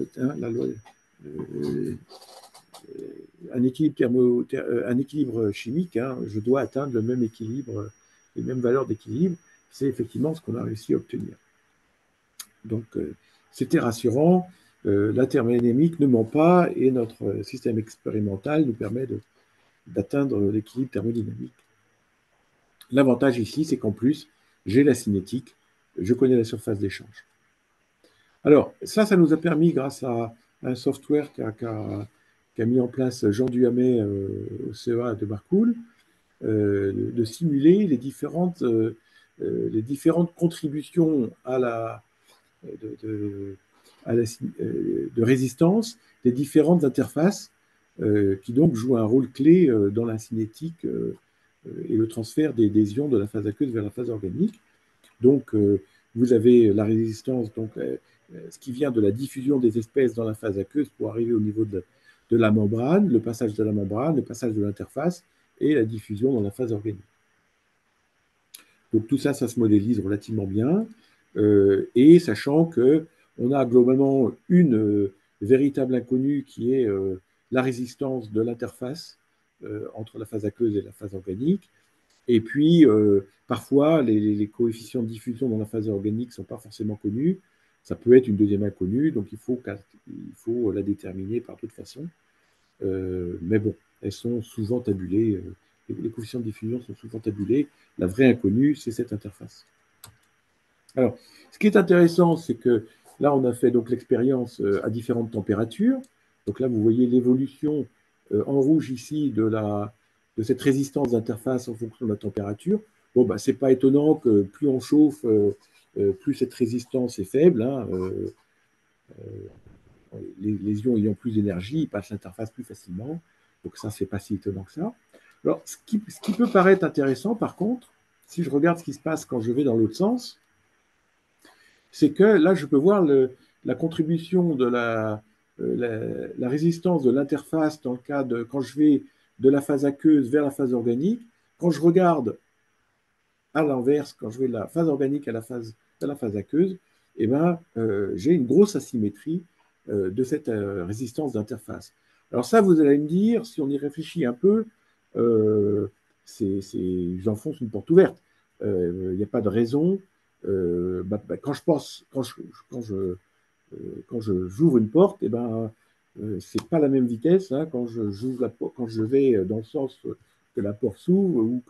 un équilibre chimique, hein, je dois atteindre le même équilibre, les mêmes valeurs d'équilibre. C'est effectivement ce qu'on a réussi à obtenir. Donc, c'était rassurant. La thermodynamique ne ment pas et notre système expérimental nous permet d'atteindre l'équilibre thermodynamique. L'avantage ici, c'est qu'en plus, j'ai la cinétique, je connais la surface d'échange. Alors, ça nous a permis, grâce à un software qu'a mis en place Jean Duhamel au CEA de Marcoule, de simuler les différentes contributions de, de, de résistance des différentes interfaces qui donc jouent un rôle clé dans la cinétique et le transfert des ions de la phase aqueuse vers la phase organique. Donc, vous avez la résistance, donc, ce qui vient de la diffusion des espèces dans la phase aqueuse pour arriver au niveau de la membrane, le passage de la membrane, le passage de l'interface et la diffusion dans la phase organique. Donc tout ça, ça se modélise relativement bien, et sachant qu'on a globalement une véritable inconnue qui est la résistance de l'interface entre la phase aqueuse et la phase organique. Et puis, parfois, les coefficients de diffusion dans la phase organique ne sont pas forcément connus. Ça peut être une deuxième inconnue, donc il faut la déterminer par toute façon. Mais bon, elles sont souvent tabulées. Les coefficients de diffusion sont souvent tabulés. La vraie inconnue, c'est cette interface. Alors, ce qui est intéressant, c'est que là, on a fait donc l'expérience à différentes températures. Donc là, vous voyez l'évolution en rouge ici de cette résistance d'interface en fonction de la température. Bon, bah, c'est pas étonnant que plus on chauffe, plus cette résistance est faible. Hein, les ions ayant plus d'énergie, ils passent l'interface plus facilement. Donc ça, c'est pas si étonnant que ça. Alors, ce qui peut paraître intéressant, par contre, si je regarde ce qui se passe quand je vais dans l'autre sens, c'est que là, je peux voir la contribution de la résistance de l'interface dans le cas de quand je vais de la phase aqueuse vers la phase organique. Quand je regarde à l'inverse, quand je vais de la phase organique à la phase aqueuse, eh ben, j'ai une grosse asymétrie de cette résistance d'interface. Alors ça, vous allez me dire, si on y réfléchit un peu, j'enfonce une porte ouverte. Il n'y a pas de raison. Quand j'ouvre une porte, eh ben, c'est pas la même vitesse hein, quand je vais dans le sens que la porte s'ouvre ou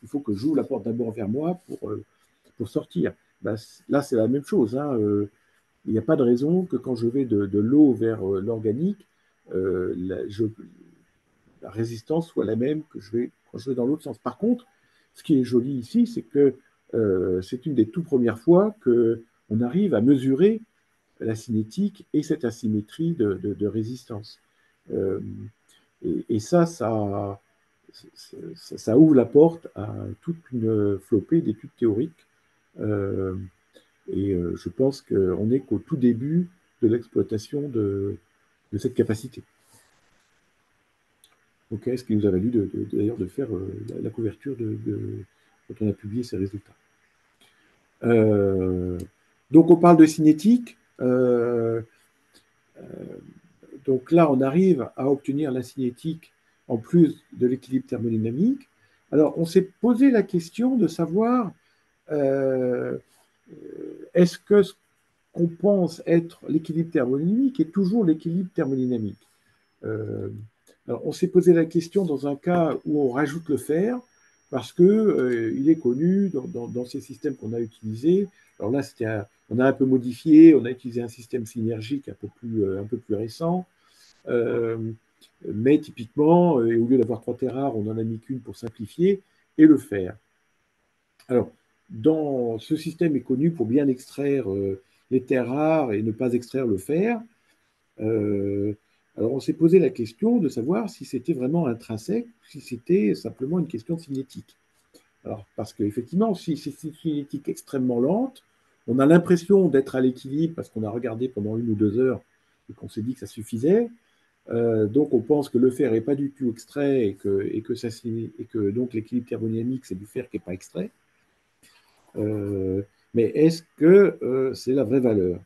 il faut que j'ouvre la porte d'abord vers moi pour sortir. bah, là, c'est la même chose, hein. Il n'y a pas de raison que quand je vais de l'eau vers l'organique, la résistance soit la même que quand je vais dans l'autre sens. Par contre, ce qui est joli ici, c'est que c'est une des toutes premières fois qu'on arrive à mesurer la cinétique et cette asymétrie de résistance. Euh, et ça ouvre la porte à toute une flopée d'études théoriques. Euh, je pense qu'on n'est qu'au tout début de l'exploitation de cette capacité. Donc, ce qui nous a valu d'ailleurs de faire la couverture quand on a publié ces résultats. Euh, donc, on parle de cinétique. Donc là, on arrive à obtenir la cinétique en plus de l'équilibre thermodynamique. Alors, on s'est posé la question de savoir euh, est-ce que ce qu'on pense être l'équilibre thermodynamique est toujours l'équilibre thermodynamique. Euh, alors, on s'est posé la question dans un cas où on rajoute le fer, parce que il est connu dans ces systèmes qu'on a utilisés. Alors là, on a un peu modifié, on a utilisé un système synergique un peu plus récent. Euh, mais typiquement, au lieu d'avoir 3 terres rares, on en a mis qu'une pour simplifier, et le fer. Alors, ce système est connu pour bien extraire les terres rares et ne pas extraire le fer. Euh, alors, on s'est posé la question de savoir si c'était vraiment intrinsèque, si c'était simplement une question de cinétique. Alors, parce qu'effectivement, si c'est une cinétique extrêmement lente, on a l'impression d'être à l'équilibre parce qu'on a regardé pendant 1 ou 2 heures et qu'on s'est dit que ça suffisait. Donc, on pense que le fer n'est pas du tout extrait et que donc l'équilibre thermodynamique, c'est du fer qui n'est pas extrait. Mais est-ce que c'est la vraie valeur?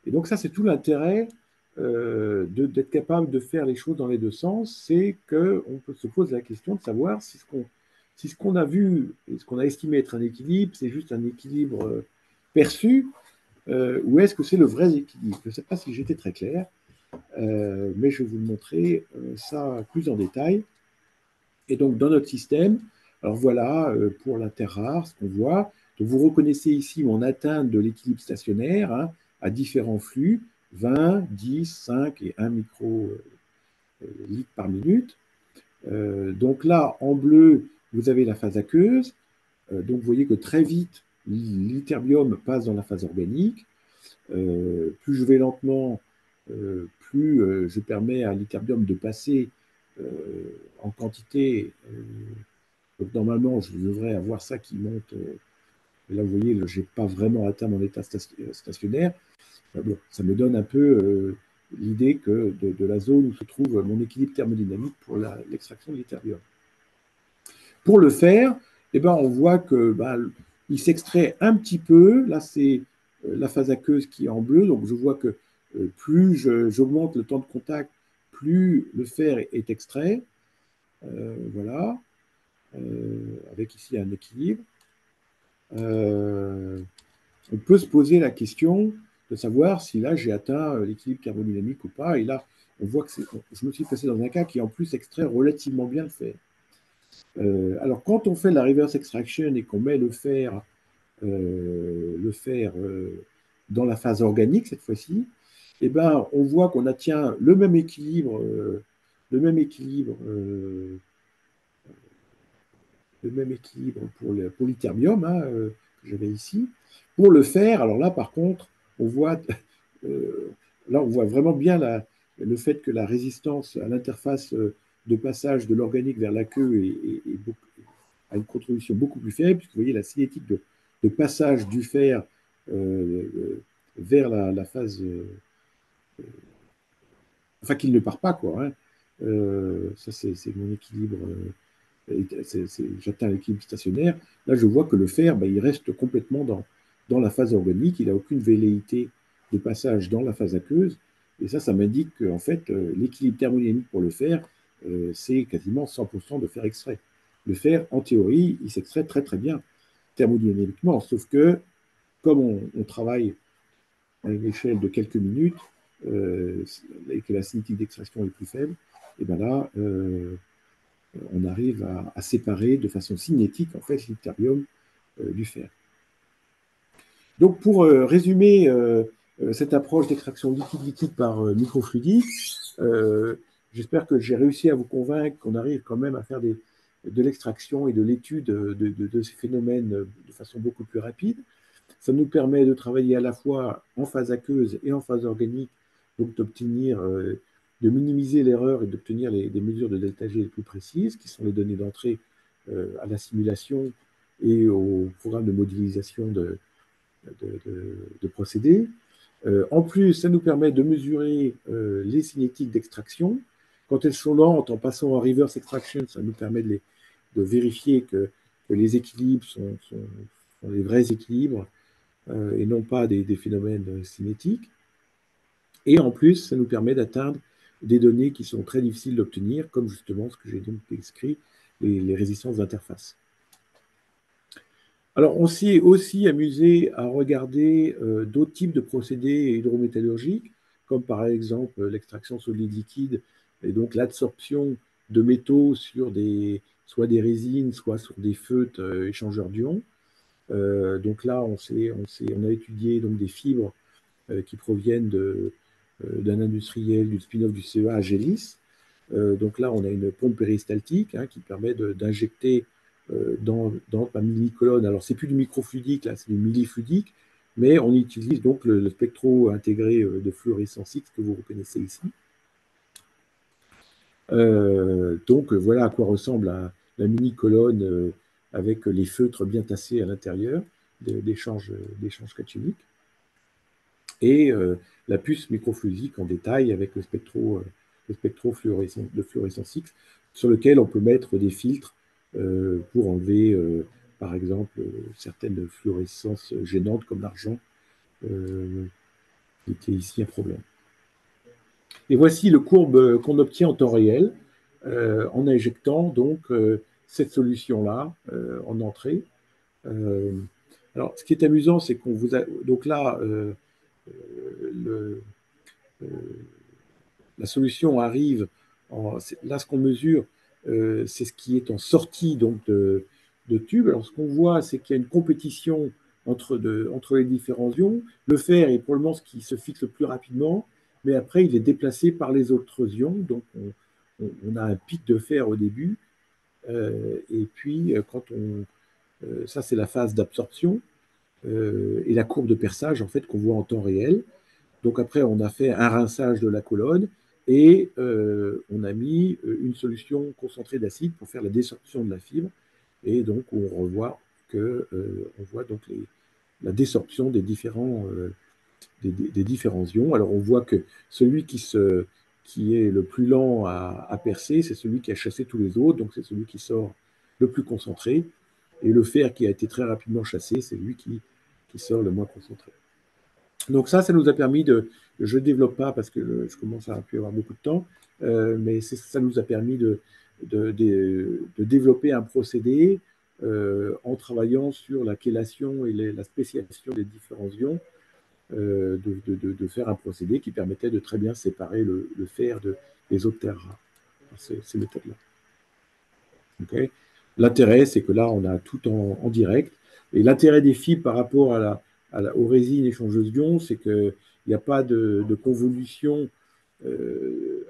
Et donc ça, c'est tout l'intérêt d'être capable de faire les choses dans les deux sens, c'est qu'on se pose la question de savoir si ce qu'on a vu et ce qu'on a estimé être un équilibre, c'est juste un équilibre perçu, ou est-ce que c'est le vrai équilibre? Je ne sais pas si j'étais très clair, mais je vais vous le montrer ça plus en détail. Et donc, dans notre système, alors voilà, pour la terre rare, ce qu'on voit. Donc, vous reconnaissez ici mon atteinte de l'équilibre stationnaire hein, à différents flux, 20, 10, 5 et 1 microlitre par minute. Donc là, en bleu, vous avez la phase aqueuse. Donc, vous voyez que très vite, l'ytterbium passe dans la phase organique. Plus je vais lentement, plus je permets à l'ytterbium de passer en quantité. Donc normalement, je devrais avoir ça qui monte. Là, vous voyez, je n'ai pas vraiment atteint mon état stationnaire. Bon, ça me donne un peu l'idée de la zone où se trouve mon équilibre thermodynamique pour l'extraction de l'ytterbium. Pour le faire, eh ben, on voit que il s'extrait un petit peu. Là, c'est la phase aqueuse qui est en bleu. Donc, je vois que plus j'augmente le temps de contact, plus le fer est extrait. Voilà. Avec ici un équilibre. On peut se poser la question de savoir si là j'ai atteint l'équilibre thermodynamique ou pas. Et là, on voit que je me suis placé dans un cas qui en plus extrait relativement bien le fer. Alors, quand on fait la reverse extraction et qu'on met le fer dans la phase organique cette fois-ci, eh ben, on voit qu'on atteint le même équilibre pour l'ytterbium hein, que j'avais ici. Pour le fer, alors là, par contre, on voit, là, on voit vraiment bien le fait que la résistance à l'interface de passage de l'organique vers la queue a une contribution beaucoup plus faible, puisque vous voyez la cinétique de passage du fer vers la phase. Enfin, qu'il ne part pas, quoi. Hein. Ça, c'est mon équilibre. J'atteins l'équilibre stationnaire. Là, je vois que le fer, il reste complètement dans la phase organique. Il n'a aucune velléité de passage dans la phase aqueuse. Et ça m'indique qu'en fait, l'équilibre thermodynamique pour le fer, c'est quasiment 100% de fer extrait. Le fer, en théorie, il s'extrait très très bien thermodynamiquement, sauf que comme on travaille à une échelle de quelques minutes et que la cinétique d'extraction est plus faible, et bien là, on arrive séparer de façon cinétique en fait l'ytterbium du fer. Donc, pour résumer cette approche d'extraction liquide-liquide par microfluidique, j'espère que j'ai réussi à vous convaincre qu'on arrive quand même à faire de l'extraction et de l'étude de ces phénomènes de façon beaucoup plus rapide. Ça nous permet de travailler à la fois en phase aqueuse et en phase organique, donc d'obtenir, de minimiser l'erreur et d'obtenir des mesures de delta G les plus précises, qui sont les données d'entrée à la simulation et au programme de modélisation de procédés. En plus, ça nous permet de mesurer les cinétiques d'extraction. Quand elles sont lentes, en passant en reverse extraction, ça nous permet de vérifier que les équilibres sont les vrais équilibres et non pas des phénomènes cinétiques. Et en plus, ça nous permet d'atteindre des données qui sont très difficiles d'obtenir, comme justement ce que j'ai donc décrit, les résistances d'interface. Alors, on s'est aussi amusé à regarder d'autres types de procédés hydrométallurgiques, comme par exemple l'extraction solide-liquide et donc l'absorption de métaux sur soit des résines, soit sur des feutres échangeurs d'ions. Donc là, on a étudié donc, des fibres qui proviennent d'un industriel du spin-off du CEA à Gélis. Donc là, on a une pompe péristaltique qui permet d'injecter dans la mini-colonne. Alors, c'est plus du microfluidique, là, c'est du millifluidique, mais on utilise donc le spectro intégré de fluorescence X que vous reconnaissez ici. Donc, voilà à quoi ressemble la mini-colonne avec les feutres bien tassés à l'intérieur d'échanges cationiques. Et la puce microfluidique en détail avec le spectro de fluorescence X, sur lequel on peut mettre des filtres pour enlever, par exemple, certaines fluorescences gênantes comme l'argent, qui était ici un problème. Et voici le courbe qu'on obtient en temps réel en injectant donc cette solution-là en entrée. Alors, ce qui est amusant, c'est qu'on vous a... Donc là, la solution arrive, là ce qu'on mesure, c'est ce qui est en sortie donc, de tube. Alors ce qu'on voit, c'est qu'il y a une compétition entre les différents ions. Le fer est probablement ce qui se fixe le plus rapidement, mais après il est déplacé par les autres ions, donc on a un pic de fer au début, et puis ça c'est la phase d'absorption, et la courbe de perçage en fait qu'on voit en temps réel. Donc après, on a fait un rinçage de la colonne et on a mis une solution concentrée d'acide pour faire la désorption de la fibre. Et donc, on voit donc la désorption des différents ions. Alors, on voit que celui qui est le plus lent à percer, c'est celui qui a chassé tous les autres, donc c'est celui qui sort le plus concentré. Et le fer qui a été très rapidement chassé, c'est lui qui sort le moins concentré. Donc ça nous a permis je ne développe pas parce que je commence à plus avoir beaucoup de temps, mais ça nous a permis de développer un procédé en travaillant sur la chélation et la spéciation des différents ions, de faire un procédé qui permettait de très bien séparer le fer des autres terres rares par ces méthodes-là. Okay. L'intérêt, c'est que là, on a tout en direct. Et l'intérêt des fibres par rapport aux résines échangeuses d'ions, c'est qu'il n'y a pas de convolution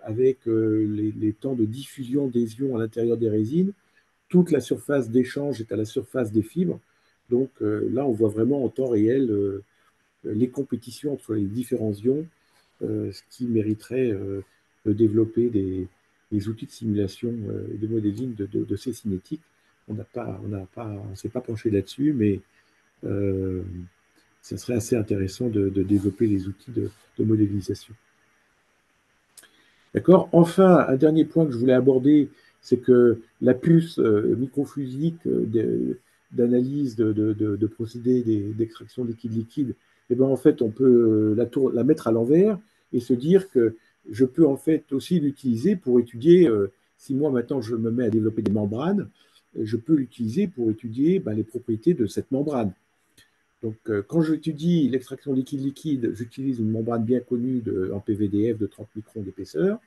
avec les temps de diffusion des ions à l'intérieur des résines. Toute la surface d'échange est à la surface des fibres. Donc là, on voit vraiment en temps réel les compétitions entre les différents ions, ce qui mériterait de développer des outils de simulation et de modélisme de ces cinétiques. On ne s'est pas penché là-dessus, mais ça serait assez intéressant de développer les outils de modélisation. D'accord. Enfin, un dernier point que je voulais aborder, c'est que la puce microfluidique d'analyse de procédés d'extraction liquide-liquide, eh ben, en fait, on peut la mettre à l'envers et se dire que je peux en fait aussi l'utiliser pour étudier, si moi maintenant je me mets à développer des membranes, je peux l'utiliser pour étudier les propriétés de cette membrane. Donc, quand j'étudie l'extraction liquide-liquide, j'utilise une membrane bien connue en PVDF de 30 microns d'épaisseur.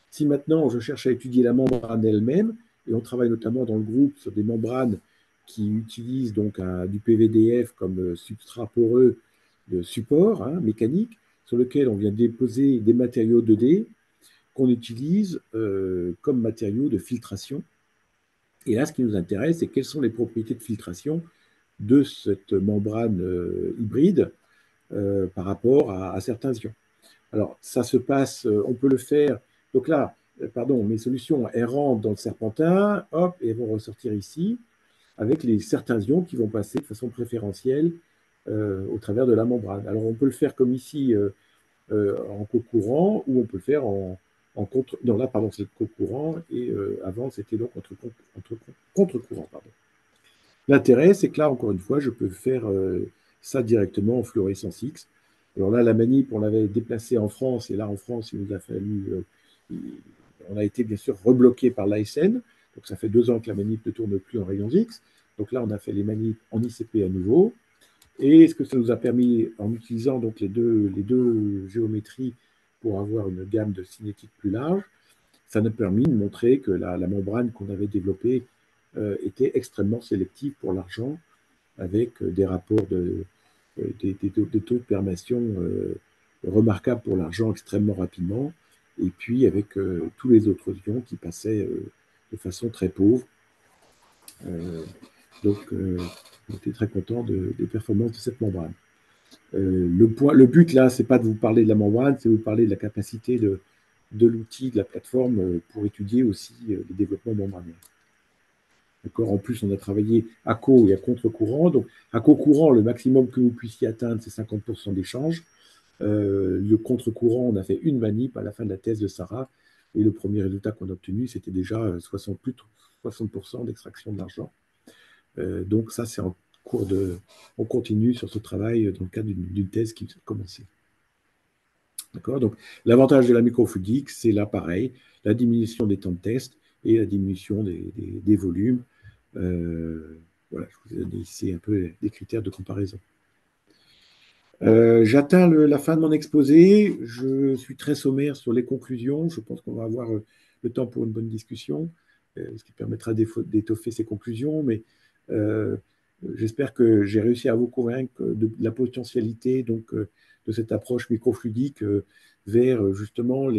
Si maintenant je cherche à étudier la membrane elle-même, et on travaille notamment dans le groupe sur des membranes qui utilisent donc du PVDF comme substrat poreux de support hein, mécanique sur lequel on vient déposer des matériaux 2D qu'on utilise comme matériaux de filtration. Et là, ce qui nous intéresse, c'est quelles sont les propriétés de filtration de cette membrane hybride par rapport à certains ions. Alors, ça se passe, on peut le faire. Donc là, pardon, mes solutions, elles rentrent dans le serpentin, hop, et elles vont ressortir ici, avec certains ions qui vont passer de façon préférentielle au travers de la membrane. Alors, on peut le faire comme ici, en co-courant, ou on peut le faire en contre. Non, là, pardon, c'est le co-courant, et avant, c'était donc contre-courant. Pardon. L'intérêt, c'est que là, encore une fois, je peux faire ça directement en fluorescence X. Alors là, la manip, on l'avait déplacée en France, et là, en France, il nous a fallu. On a été bien sûr rebloqué par l'ASN. Donc ça fait 2 ans que la manip ne tourne plus en rayons X. Donc là, on a fait les manips en ICP à nouveau. Et ce que ça nous a permis, en utilisant donc les deux géométries pour avoir une gamme de cinétique plus large, ça nous a permis de montrer que la membrane qu'on avait développée était extrêmement sélective pour l'argent, avec des rapports des taux de permation remarquables pour l'argent extrêmement rapidement, et puis avec tous les autres ions qui passaient de façon très pauvre. Euh, donc, on était très content des performances de cette membrane. Le but là, c'est pas de vous parler de la membrane, c'est de vous parler de la capacité de l'outil, de la plateforme pour étudier aussi les développements membranaires. D'accord. En plus, on a travaillé à co et à contre-courant. Donc, à co-courant, le maximum que vous puissiez atteindre, c'est 50% d'échange. Le contre-courant, on a fait une manip à la fin de la thèse de Sarah. Et le premier résultat qu'on a obtenu, c'était déjà plus de 60% d'extraction de l'argent. Donc, ça, c'est en cours de. On continue sur ce travail dans le cadre d'une thèse qui a commencé. D'accord. Donc, l'avantage de la microfluidique, c'est là pareil, la diminution des temps de test et la diminution des volumes. Voilà, je vous ai donné ici un peu des critères de comparaison. J'atteins la fin de mon exposé. Je suis très sommaire sur les conclusions. Je pense qu'on va avoir le temps pour une bonne discussion, ce qui permettra d'étoffer ces conclusions. Mais euh, j'espère que j'ai réussi à vous convaincre de la potentialité donc, de cette approche microfluidique vers justement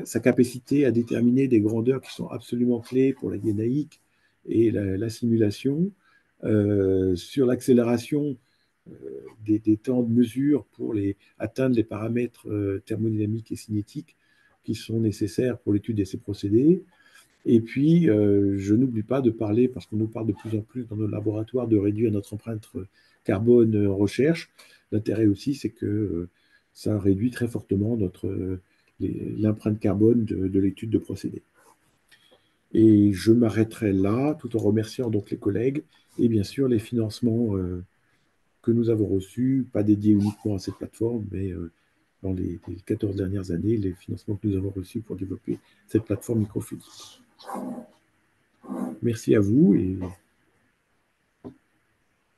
sa capacité à déterminer des grandeurs qui sont absolument clés pour la dynamique et la simulation. Sur l'accélération, des temps de mesure pour atteindre les paramètres thermodynamiques et cinétiques qui sont nécessaires pour l'étude de ces procédés. Et puis, je n'oublie pas de parler, parce qu'on nous parle de plus en plus dans nos laboratoires de réduire notre empreinte carbone en recherche. L'intérêt aussi, c'est que ça réduit très fortement l'empreinte carbone de l'étude de procédés. Et je m'arrêterai là, tout en remerciant donc les collègues et bien sûr les financements que nous avons reçus, pas dédiés uniquement à cette plateforme, mais dans les 14 dernières années, les financements que nous avons reçus pour développer cette plateforme microfluidique. Merci à vous et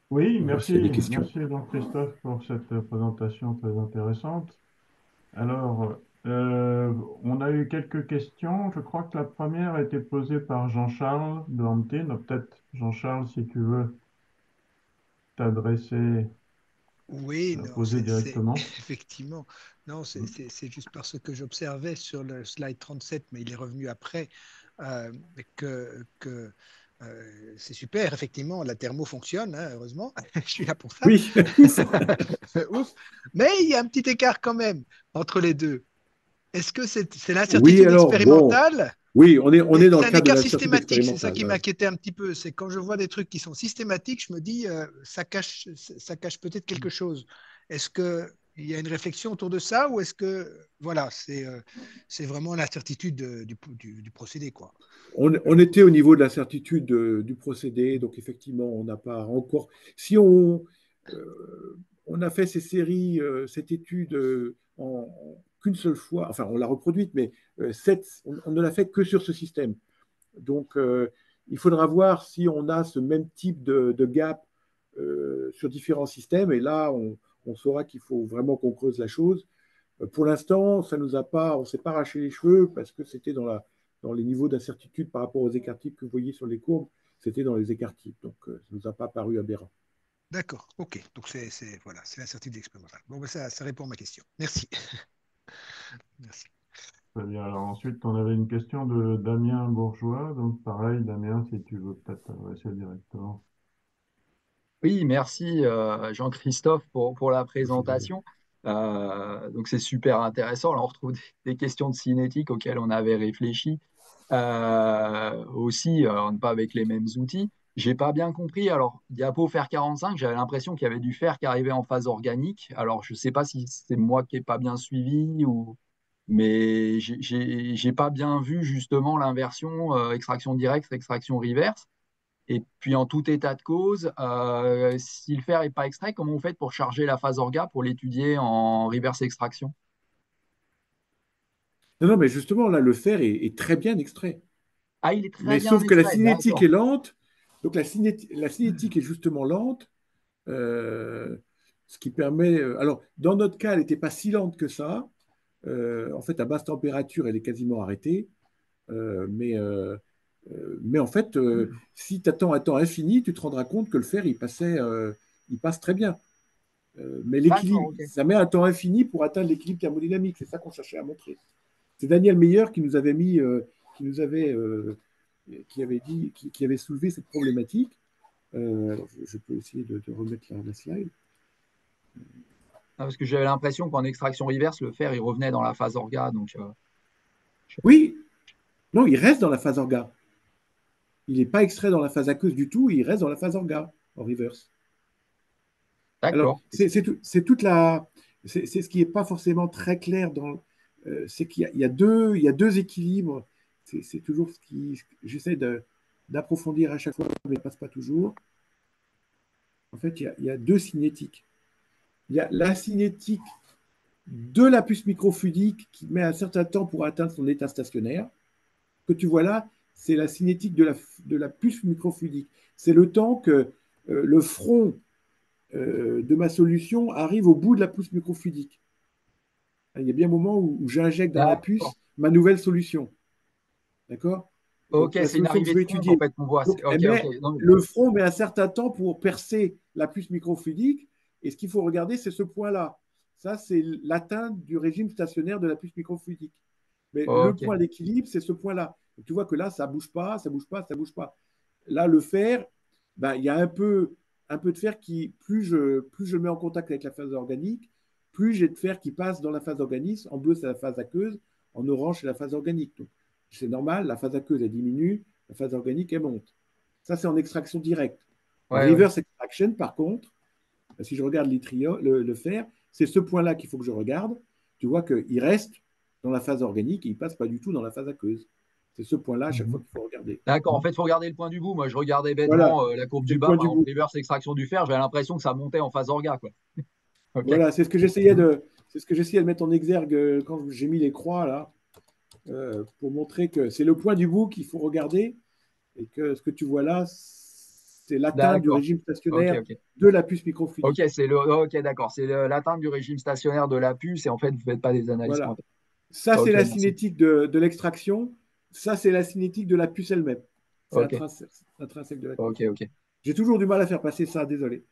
Oui, voilà, s'il y a des questions. merci Jean-Christophe pour cette présentation très intéressante. Alors, on a eu quelques questions. Je crois que la première a été posée par Jean-Charles de Hantine. Peut-être, Jean-Charles, si tu veux t'adresser, Oui, non, poser c'est directement. effectivement. Non, c'est juste parce que j'observais sur le slide 37, mais il est revenu après, euh, que c'est super, effectivement, la thermo fonctionne, hein, heureusement. Je suis là pour ça. Oui, Ouf. Mais il y a un petit écart quand même entre les deux. Est-ce que c'est oui, l'incertitude alors, bon, expérimentale? oui, on est dans C'est le un cadre de écart l'incertitude systématique, c'est ça expérimentale. qui Ouais. m'inquiétait un petit peu. C'est quand je vois des trucs qui sont systématiques, je me dis, ça cache peut-être quelque chose. Est-ce qu'il y a une réflexion autour de ça ou est-ce que, voilà, c'est vraiment l'incertitude du procédé, quoi. On était au niveau de l'incertitude du procédé, donc effectivement, on n'a pas encore. Si on a fait ces séries, cette étude qu'une seule fois, enfin, on l'a reproduite, mais on ne l'a fait que sur ce système. Donc, il faudra voir si on a ce même type de gap sur différents systèmes, et là, on saura qu'il faut vraiment qu'on creuse la chose. Pour l'instant, ça nous a pas, on s'est pas arraché les cheveux parce que c'était dans les niveaux d'incertitude par rapport aux écarts types que vous voyez sur les courbes, c'était dans les écarts types. Donc, ça nous a pas paru aberrant. D'accord, ok. Donc voilà, c'est la certitude expérimentale. Bon, ben, ça répond à ma question. Merci. Merci. Très bien. Alors ensuite, on avait une question de Damien Bourgeois. Donc pareil, Damien, si tu veux peut-être t'adresser directement. Oui, merci Jean-Christophe pour la Je suis désolé. présentation. Donc c'est super intéressant. Là, on retrouve des questions de cinétique auxquelles on avait réfléchi aussi, pas avec les mêmes outils. J'ai pas bien compris. Alors, diapo fer 45, j'avais l'impression qu'il y avait du fer qui arrivait en phase organique. Alors, je sais pas si c'est moi qui n'ai pas bien suivi mais j'ai pas bien vu justement l'inversion extraction directe, extraction reverse. Et puis en tout état de cause, si le fer n'est pas extrait, comment vous faites pour charger la phase orga pour l'étudier en reverse extraction? Non, non, mais justement, là, le fer est très bien extrait. Ah, il est très Mais bien sauf que la extrait, cinétique est d'accord. lente. Donc la cinétique est justement lente, ce qui permet. Alors, dans notre cas, elle n'était pas si lente que ça. En fait, à basse température, elle est quasiment arrêtée. Mais en fait, si tu attends un temps infini, tu te rendras compte que le fer, il passe très bien. Mais D'accord, l'équilibre, ok. ça met un temps infini pour atteindre l'équilibre thermodynamique. C'est ça qu'on cherchait à montrer. C'est Daniel Meyer qui nous avait mis, qui avait dit, qui avait soulevé cette problématique. Alors, je peux essayer de remettre la slide. Ah, parce que j'avais l'impression qu'en extraction reverse, le fer, il revenait dans la phase orga. Donc, Oui, non, il reste dans la phase orga. Il n'est pas extrait dans la phase aqueuse du tout, il reste dans la phase orga, en reverse. Alors, d'accord. c'est toute la. C'est ce qui n'est pas forcément très clair dans. C'est qu'il y a deux équilibres. C'est toujours ce qui. J'essaie d'approfondir à chaque fois, mais ça ne passe pas toujours. En fait, il y a deux cinétiques. Il y a la cinétique de la puce microfluidique qui met un certain temps pour atteindre son état stationnaire. Que tu vois là, c'est la cinétique de la puce microfluidique. C'est le temps que le front de ma solution arrive au bout de la puce microfluidique. Il y a bien un moment où j'injecte dans la D'accord. puce ma nouvelle solution. D'accord? Donc, Ok, la c'est une solution que je arrivée de veux front en étudier. fait qu'on voit. Donc, Ok, ok. Non, mais- le front met un certain temps pour percer la puce microfluidique. Et ce qu'il faut regarder, c'est ce point-là. Ça, c'est l'atteinte du régime stationnaire de la puce microfluidique. Mais le ok. point d'équilibre, c'est ce point-là. Donc, tu vois que là, ça ne bouge pas, ça ne bouge pas, ça ne bouge pas. Là, le fer, ben, il y a un peu de fer qui, plus je le mets en contact avec la phase organique, plus j'ai de fer qui passe dans la phase organique. En bleu, c'est la phase aqueuse. En orange, c'est la phase organique. Donc, c'est normal, la phase aqueuse, elle diminue, la phase organique, elle monte. Ça, c'est en extraction directe. En Ouais, ouais. reverse extraction, par contre, si je regarde le fer, c'est ce point-là qu'il faut que je regarde. Tu vois qu'il reste dans la phase organique et il ne passe pas du tout dans la phase aqueuse. C'est ce point-là à chaque fois Mhm. qu'il faut regarder. D'accord, en fait, il faut regarder le point du bout. Moi, je regardais Voilà, bêtement la courbe c'est du le bas, point par du exemple, bout. reverse extraction du fer, j'avais l'impression que ça montait en phase orga, quoi. Ok. Voilà, Mhm. c'est ce que j'essayais de mettre en exergue quand j'ai mis les croix là, pour montrer que c'est le point du bout qu'il faut regarder et que ce que tu vois là, c'est l'atteinte du D'accord. régime Ok, stationnaire ok. de la puce Ok, microfluidique. ok, d'accord. L'atteinte du régime stationnaire de la puce et en fait, vous ne faites pas des analyses Voilà. pointées. Ça, c'est Ok, la merci. cinétique de l'extraction. Ça, c'est la cinétique de la puce elle-même. C'est Ok, intrinsèque de la ok, puce. ok. J'ai toujours du mal à faire passer ça, désolé.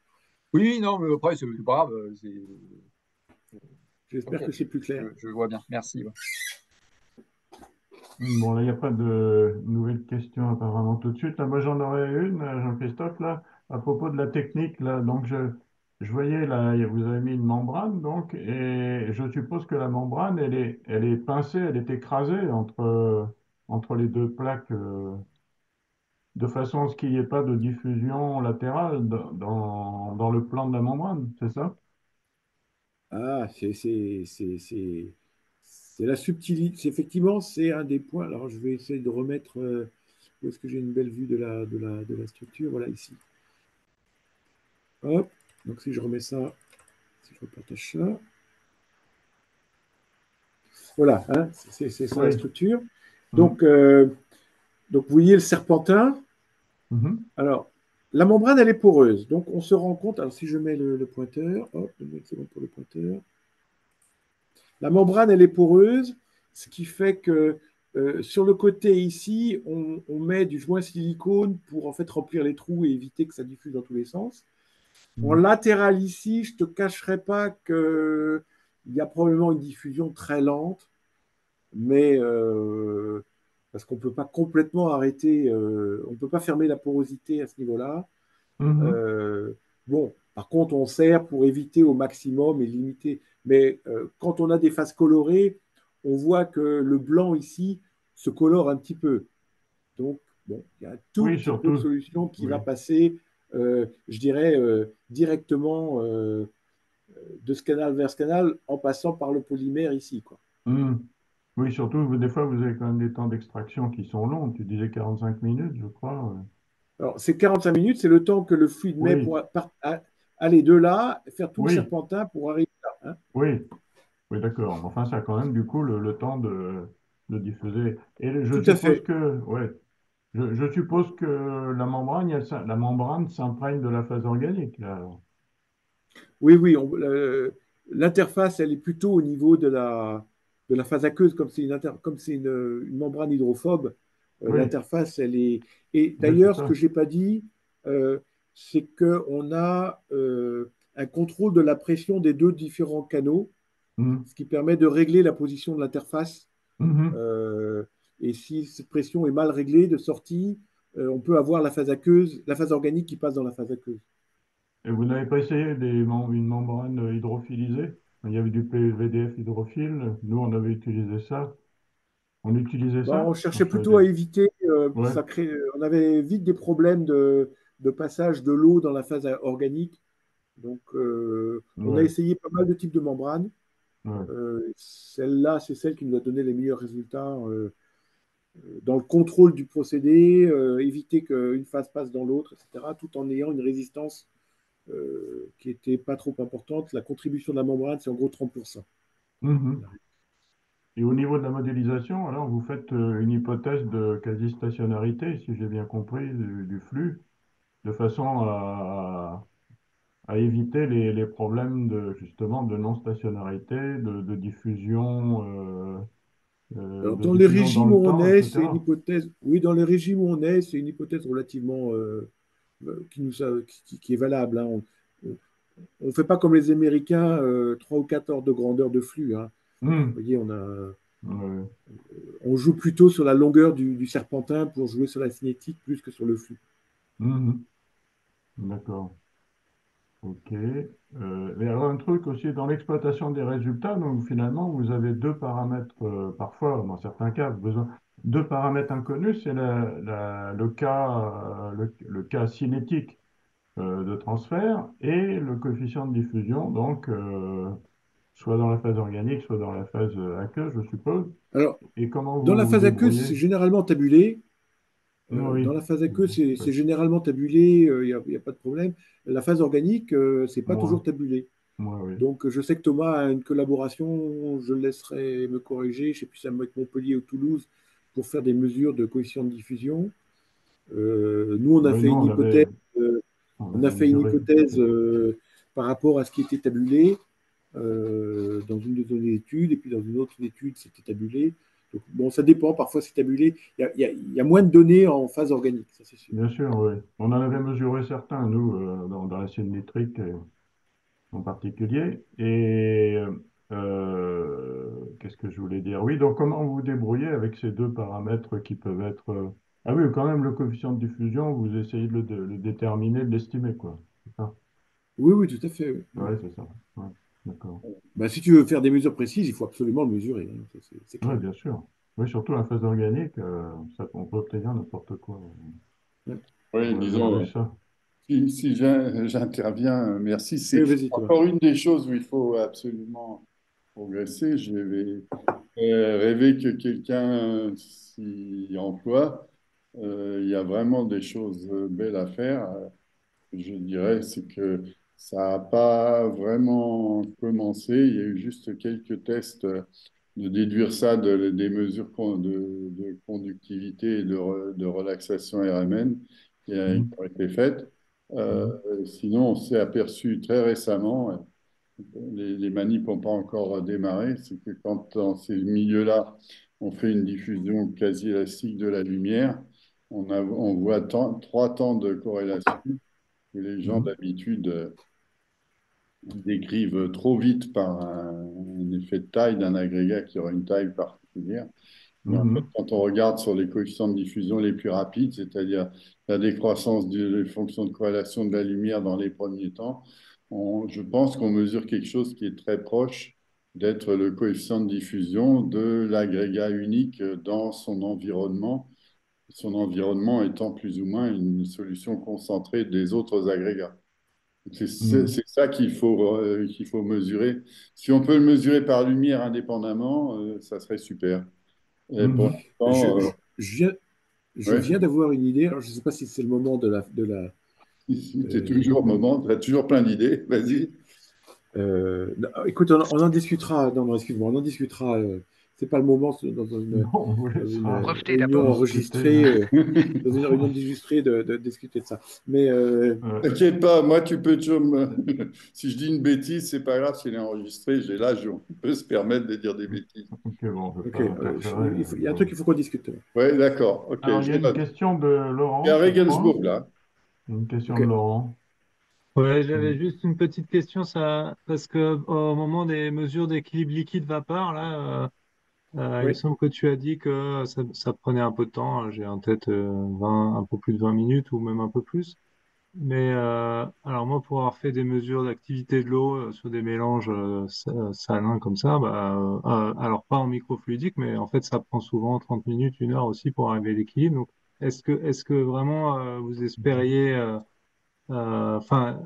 Oui, non, mais après, c'est pas grave. Ok, J'espère que c'est plus clair. je vois bien. Merci. Ouais. Bon, là, il n'y a pas de nouvelles questions apparemment tout de suite. Là, moi, j'en aurais une, Jean-Christophe, là, à propos de la technique. Là. Donc, je voyais, là, vous avez mis une membrane, donc, et je suppose que la membrane, elle est pincée, elle est écrasée entre les deux plaques, de façon à ce qu'il n'y ait pas de diffusion latérale dans le plan de la membrane, c'est ça? Ah, c'est la subtilité. Effectivement, c'est un des points. Alors, je vais essayer de remettre. Où est-ce que j'ai une belle vue de la structure? Voilà, ici. Hop. Donc, si je remets ça, si je repartage ça. Voilà, hein, c'est ça la Oui. structure. Mhm. Donc, vous voyez le serpentin. Mhm. Alors, la membrane, elle est poreuse. Donc, on se rend compte. Alors, si je mets le pointeur, hop, une seconde pour le pointeur. La membrane, elle est poreuse, ce qui fait que sur le côté ici, on met du joint silicone pour en fait remplir les trous et éviter que ça diffuse dans tous les sens. En Mhm. latéral ici, je ne te cacherai pas qu'il y a probablement une diffusion très lente, mais parce qu'on ne peut pas complètement arrêter, on ne peut pas fermer la porosité à ce niveau-là. Mhm. Euh, bon, par contre, on sert pour éviter au maximum et limiter. Mais quand on a des faces colorées, on voit que le blanc ici se colore un petit peu. Donc, bon, il y a un tout Oui, petit peu de surtout. solution qui Oui. va passer, je dirais, directement de ce canal vers ce canal en passant par le polymère ici, quoi. Mhm. Oui, surtout, des fois, vous avez quand même des temps d'extraction qui sont longs. Tu disais 45 minutes, je crois. Alors, ces 45 minutes, c'est le temps que le fluide met Oui, pour aller de là, faire tout le oui, serpentin pour arriver là, hein. oui, oui, d'accord. Enfin, ça a quand même, du coup, le temps de diffuser. Et je Tout à suppose fait. que, ouais, je suppose que la membrane, la membrane s'imprègne de la phase organique, là. Oui, oui, l'interface, elle est plutôt au niveau de la phase aqueuse, comme c'est une membrane hydrophobe. Oui, L'interface, elle est. Et oui, c'est d'ailleurs, ce que ça. je n'ai pas dit, c'est qu'on a un contrôle de la pression des deux différents canaux, Mhm. ce qui permet de régler la position de l'interface. Mhm. Euh, et si cette pression est mal réglée de sortie, on peut avoir la phase aqueuse, la phase organique qui passe dans la phase aqueuse. Et vous n'avez pas essayé une membrane hydrophilisée? Il y avait du PVDF hydrophile. Nous, on avait utilisé ça. On utilisait Bon, on ça? On cherchait faisait plutôt à éviter, Ouais, on avait vite des problèmes de passage de l'eau dans la phase organique. Donc, on a ouais, essayé pas mal de types de membranes. ouais. Celle-là, c'est celle qui nous a donné les meilleurs résultats dans le contrôle du procédé, éviter qu'une phase passe dans l'autre, etc., tout en ayant une résistance qui n'était pas trop importante. La contribution de la membrane, c'est en gros 30%. Mhm. Et au niveau de la modélisation, alors vous faites une hypothèse de quasi-stationnarité, si j'ai bien compris, du flux, de façon à éviter les problèmes justement de non-stationnarité, Alors, de dans les diffusion dans régimes le où on temps, est, c'est une etc. hypothèse. Oui, dans les régimes où on est, c'est une hypothèse relativement qui est valable, hein. On ne fait pas comme les Américains, 3 ou 4 ordres de grandeur de flux, hein. Vous Mhm. voyez, Ouais. on joue plutôt sur la longueur du serpentin pour jouer sur la cinétique plus que sur le flux. Mhm. D'accord. Ok. Mais alors un truc aussi dans l'exploitation des résultats, donc finalement vous avez deux paramètres, parfois dans certains cas, besoin deux paramètres inconnus, c'est le cas cinétique de transfert et le coefficient de diffusion, donc soit dans la phase organique, soit dans la phase aqueuse, je suppose. Alors, Et comment dans vous la vous phase aqueuse, débrouillez? c'est généralement tabulé. Dans Oui, la phase aqueuse, oui, c'est généralement tabulé, il y a pas de problème. La phase organique, c'est pas toujours moins, tabulé. oui. Donc, je sais que Thomas a une collaboration, je le laisserai me corriger, je sais plus si c'est avec Montpellier ou Toulouse, pour faire des mesures de coefficient de diffusion. Nous, Oui, nous euh, on on a avait fait une mesuré. hypothèse par rapport à ce qui était tabulé dans une de nos études, et puis dans une autre étude, c'était tabulé. Donc, bon, ça dépend, parfois c'est tabulé. Il y a moins de données en phase organique, ça c'est sûr. Bien sûr, oui. On en avait mesuré certains, nous, dans l'acide nitrique en particulier. Et qu'est-ce que je voulais dire? Oui, donc comment vous vous débrouillez avec ces deux paramètres qui peuvent être... Ah oui, quand même, le coefficient de diffusion, vous essayez de le déterminer, de l'estimer, quoi. C'est ça? Oui, oui, tout à fait. Oui. Oui, Oui. c'est ça. Ouais, d'accord. Ben, si tu veux faire des mesures précises, il faut absolument le mesurer, hein, ça, c'est Oui, clair. bien sûr. Oui, surtout la phase organique, on peut obtenir n'importe quoi. Ouais. Oui, On a bien vu disons, ça. si j'interviens, merci. C'est Oui, vas-y, toi. encore une des choses où il faut absolument progresser. Je vais rêver que quelqu'un s'y emploie. Il y a vraiment des choses belles à faire. Je dirais, c'est que ça n'a pas vraiment commencé. Il y a eu juste quelques tests de déduire ça des mesures de conductivité et de relaxation RMN qui Mhm. ont été faites. Mhm. Sinon, on s'est aperçu très récemment, les manips n'ont pas encore démarré, c'est que quand dans ces milieux-là, on fait une diffusion quasi élastique de la lumière, on voit trois temps de corrélation que les gens Mhm. d'habitude décrivent trop vite par un effet de taille d'un agrégat qui aura une taille particulière. Mais en fait, Mhm. quand on regarde sur les coefficients de diffusion les plus rapides, c'est-à-dire la décroissance des fonctions de corrélation de la lumière dans les premiers temps, je pense qu'on mesure quelque chose qui est très proche d'être le coefficient de diffusion de l'agrégat unique dans son environnement étant plus ou moins une solution concentrée des autres agrégats. Mhm. C'est ça qu'il faut mesurer. Si on peut le mesurer par lumière indépendamment, ça serait super. Et pour Mhm. Je, l'instant, je viens, je ouais, viens d'avoir une idée. Alors, je ne sais pas si c'est le moment ici, tu es euh, toujours au moment, tu as toujours plein d'idées. Vas-y. non, écoute, on en discutera. Non, non, excuse-moi, on en discutera. C'est pas le moment Non, on vous dans une laissera Breveter réunion d'abord. discuter, enregistrée, hein. dans une réunion enregistrée de discuter de ça. Mais Ouais. T'inquiète pas, moi, tu peux toujours me... Si je dis une bêtise, c'est pas grave, si elle est enregistrée, j'ai l'âge, on peut se permettre de dire des bêtises. Ok, bon, je ne vais ok, pas interférer. il y a un truc qu'il faut qu'on discute. Ouais, d'accord, ok, Alors, il y a je une note. question de C'est à Laurent, je crois. Regensburg, là. Une question Ok, de Laurent. Ouais, Mm. j'avais juste une petite question, ça, parce que au moment des mesures d'équilibre liquide-vapeur, là, il me oui. semble que tu as dit que ça prenait un peu de temps. J'ai en tête 20, un peu plus de 20 minutes ou même un peu plus. Mais alors moi, pour avoir fait des mesures d'activité de l'eau sur des mélanges salins comme ça, bah, alors pas en microfluidique, mais en fait, ça prend souvent 30 minutes, 1 heure aussi pour arriver à l'équilibre. Donc, est-ce que vraiment vous espériez enfin,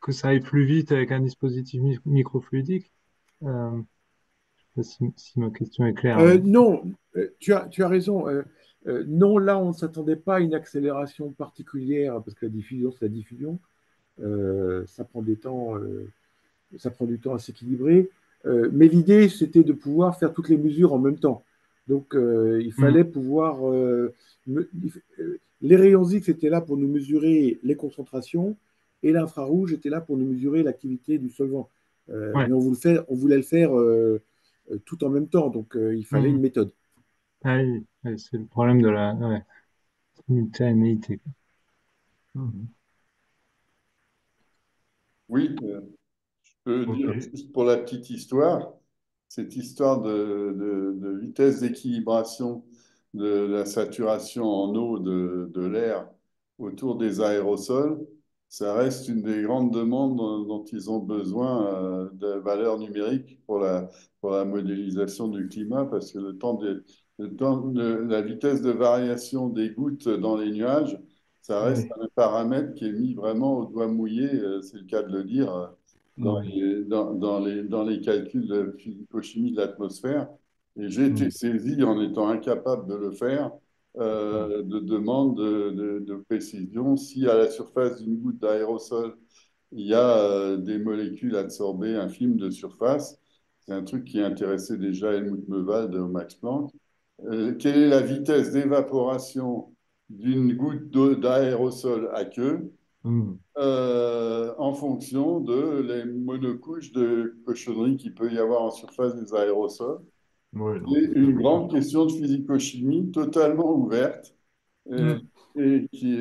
que ça aille plus vite avec un dispositif microfluidique. Je sais pas si ma question est claire, mais Non, tu as raison. Non, là, on ne s'attendait pas à une accélération particulière parce que la diffusion, c'est la diffusion. Ça prend des temps, ça prend du temps à s'équilibrer. Mais l'idée, c'était de pouvoir faire toutes les mesures en même temps. Donc, il hmm, fallait pouvoir. Les rayons X étaient là pour nous mesurer les concentrations et l'infrarouge était là pour nous mesurer l'activité du solvant. ouais. Mais on voulait le faire tout en même temps. Donc, il fallait une Hmm. méthode. Ah oui, ouais, c'est le problème de la ouais, simultanéité, quoi. Mhm. Oui, je peux Ok. dire juste pour la petite histoire, cette histoire de vitesse d'équilibration de la saturation en eau de l'air autour des aérosols, ça reste une des grandes demandes dont ils ont besoin de valeurs numériques pour la modélisation du climat, parce que la vitesse de variation des gouttes dans les nuages, ça reste Oui. un paramètre qui est mis vraiment au doigt mouillé, c'est le cas de le dire, Oui. dans les calculs de physico-chimie de l'atmosphère. Et j'ai été Mhm. saisi en étant incapable de le faire, de demandes de précision. Si à la surface d'une goutte d'aérosol, il y a des molécules adsorbées infimes de surface, c'est un truc qui intéressait déjà Helmut Mewald au Max Planck. Quelle est la vitesse d'évaporation d'une goutte d'aérosol à queue Mhm. en fonction de les monocouches de cochonneries qu'il peut y avoir en surface des aérosols. Oui, C'est non, c'est une très... grande question de physico-chimie totalement ouverte et, Mhm. et qui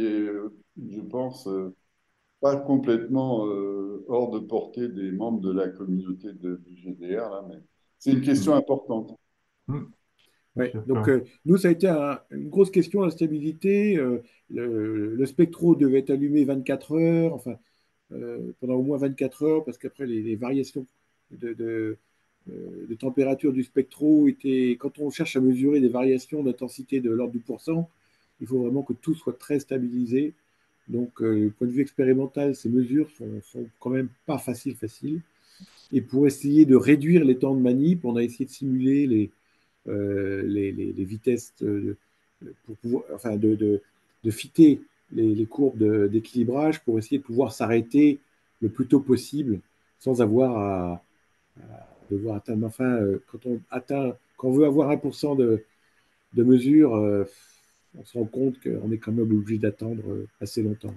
est, je pense, pas complètement hors de portée des membres de la communauté du GDR, là, mais c'est une question Mhm. importante. Mhm. C'est Ouais. Donc, certain. nous, ça a été une grosse question, la stabilité. Le spectro devait être allumé 24 heures, enfin, pendant au moins 24 heures, parce qu'après, les variations de température du spectro étaient. Quand on cherche à mesurer des variations d'intensité de l'ordre du pourcent, il faut vraiment que tout soit très stabilisé. Donc, du point de vue expérimental, ces mesures sont quand même pas faciles. Et pour essayer de réduire les temps de manip, on a essayé de simuler les vitesses pour pouvoir, enfin de fitter les courbes d'équilibrage pour essayer de pouvoir s'arrêter le plus tôt possible sans avoir à devoir atteindre. Enfin, quand on veut avoir 1% de mesure, on se rend compte qu'on est quand même obligé d'attendre assez longtemps.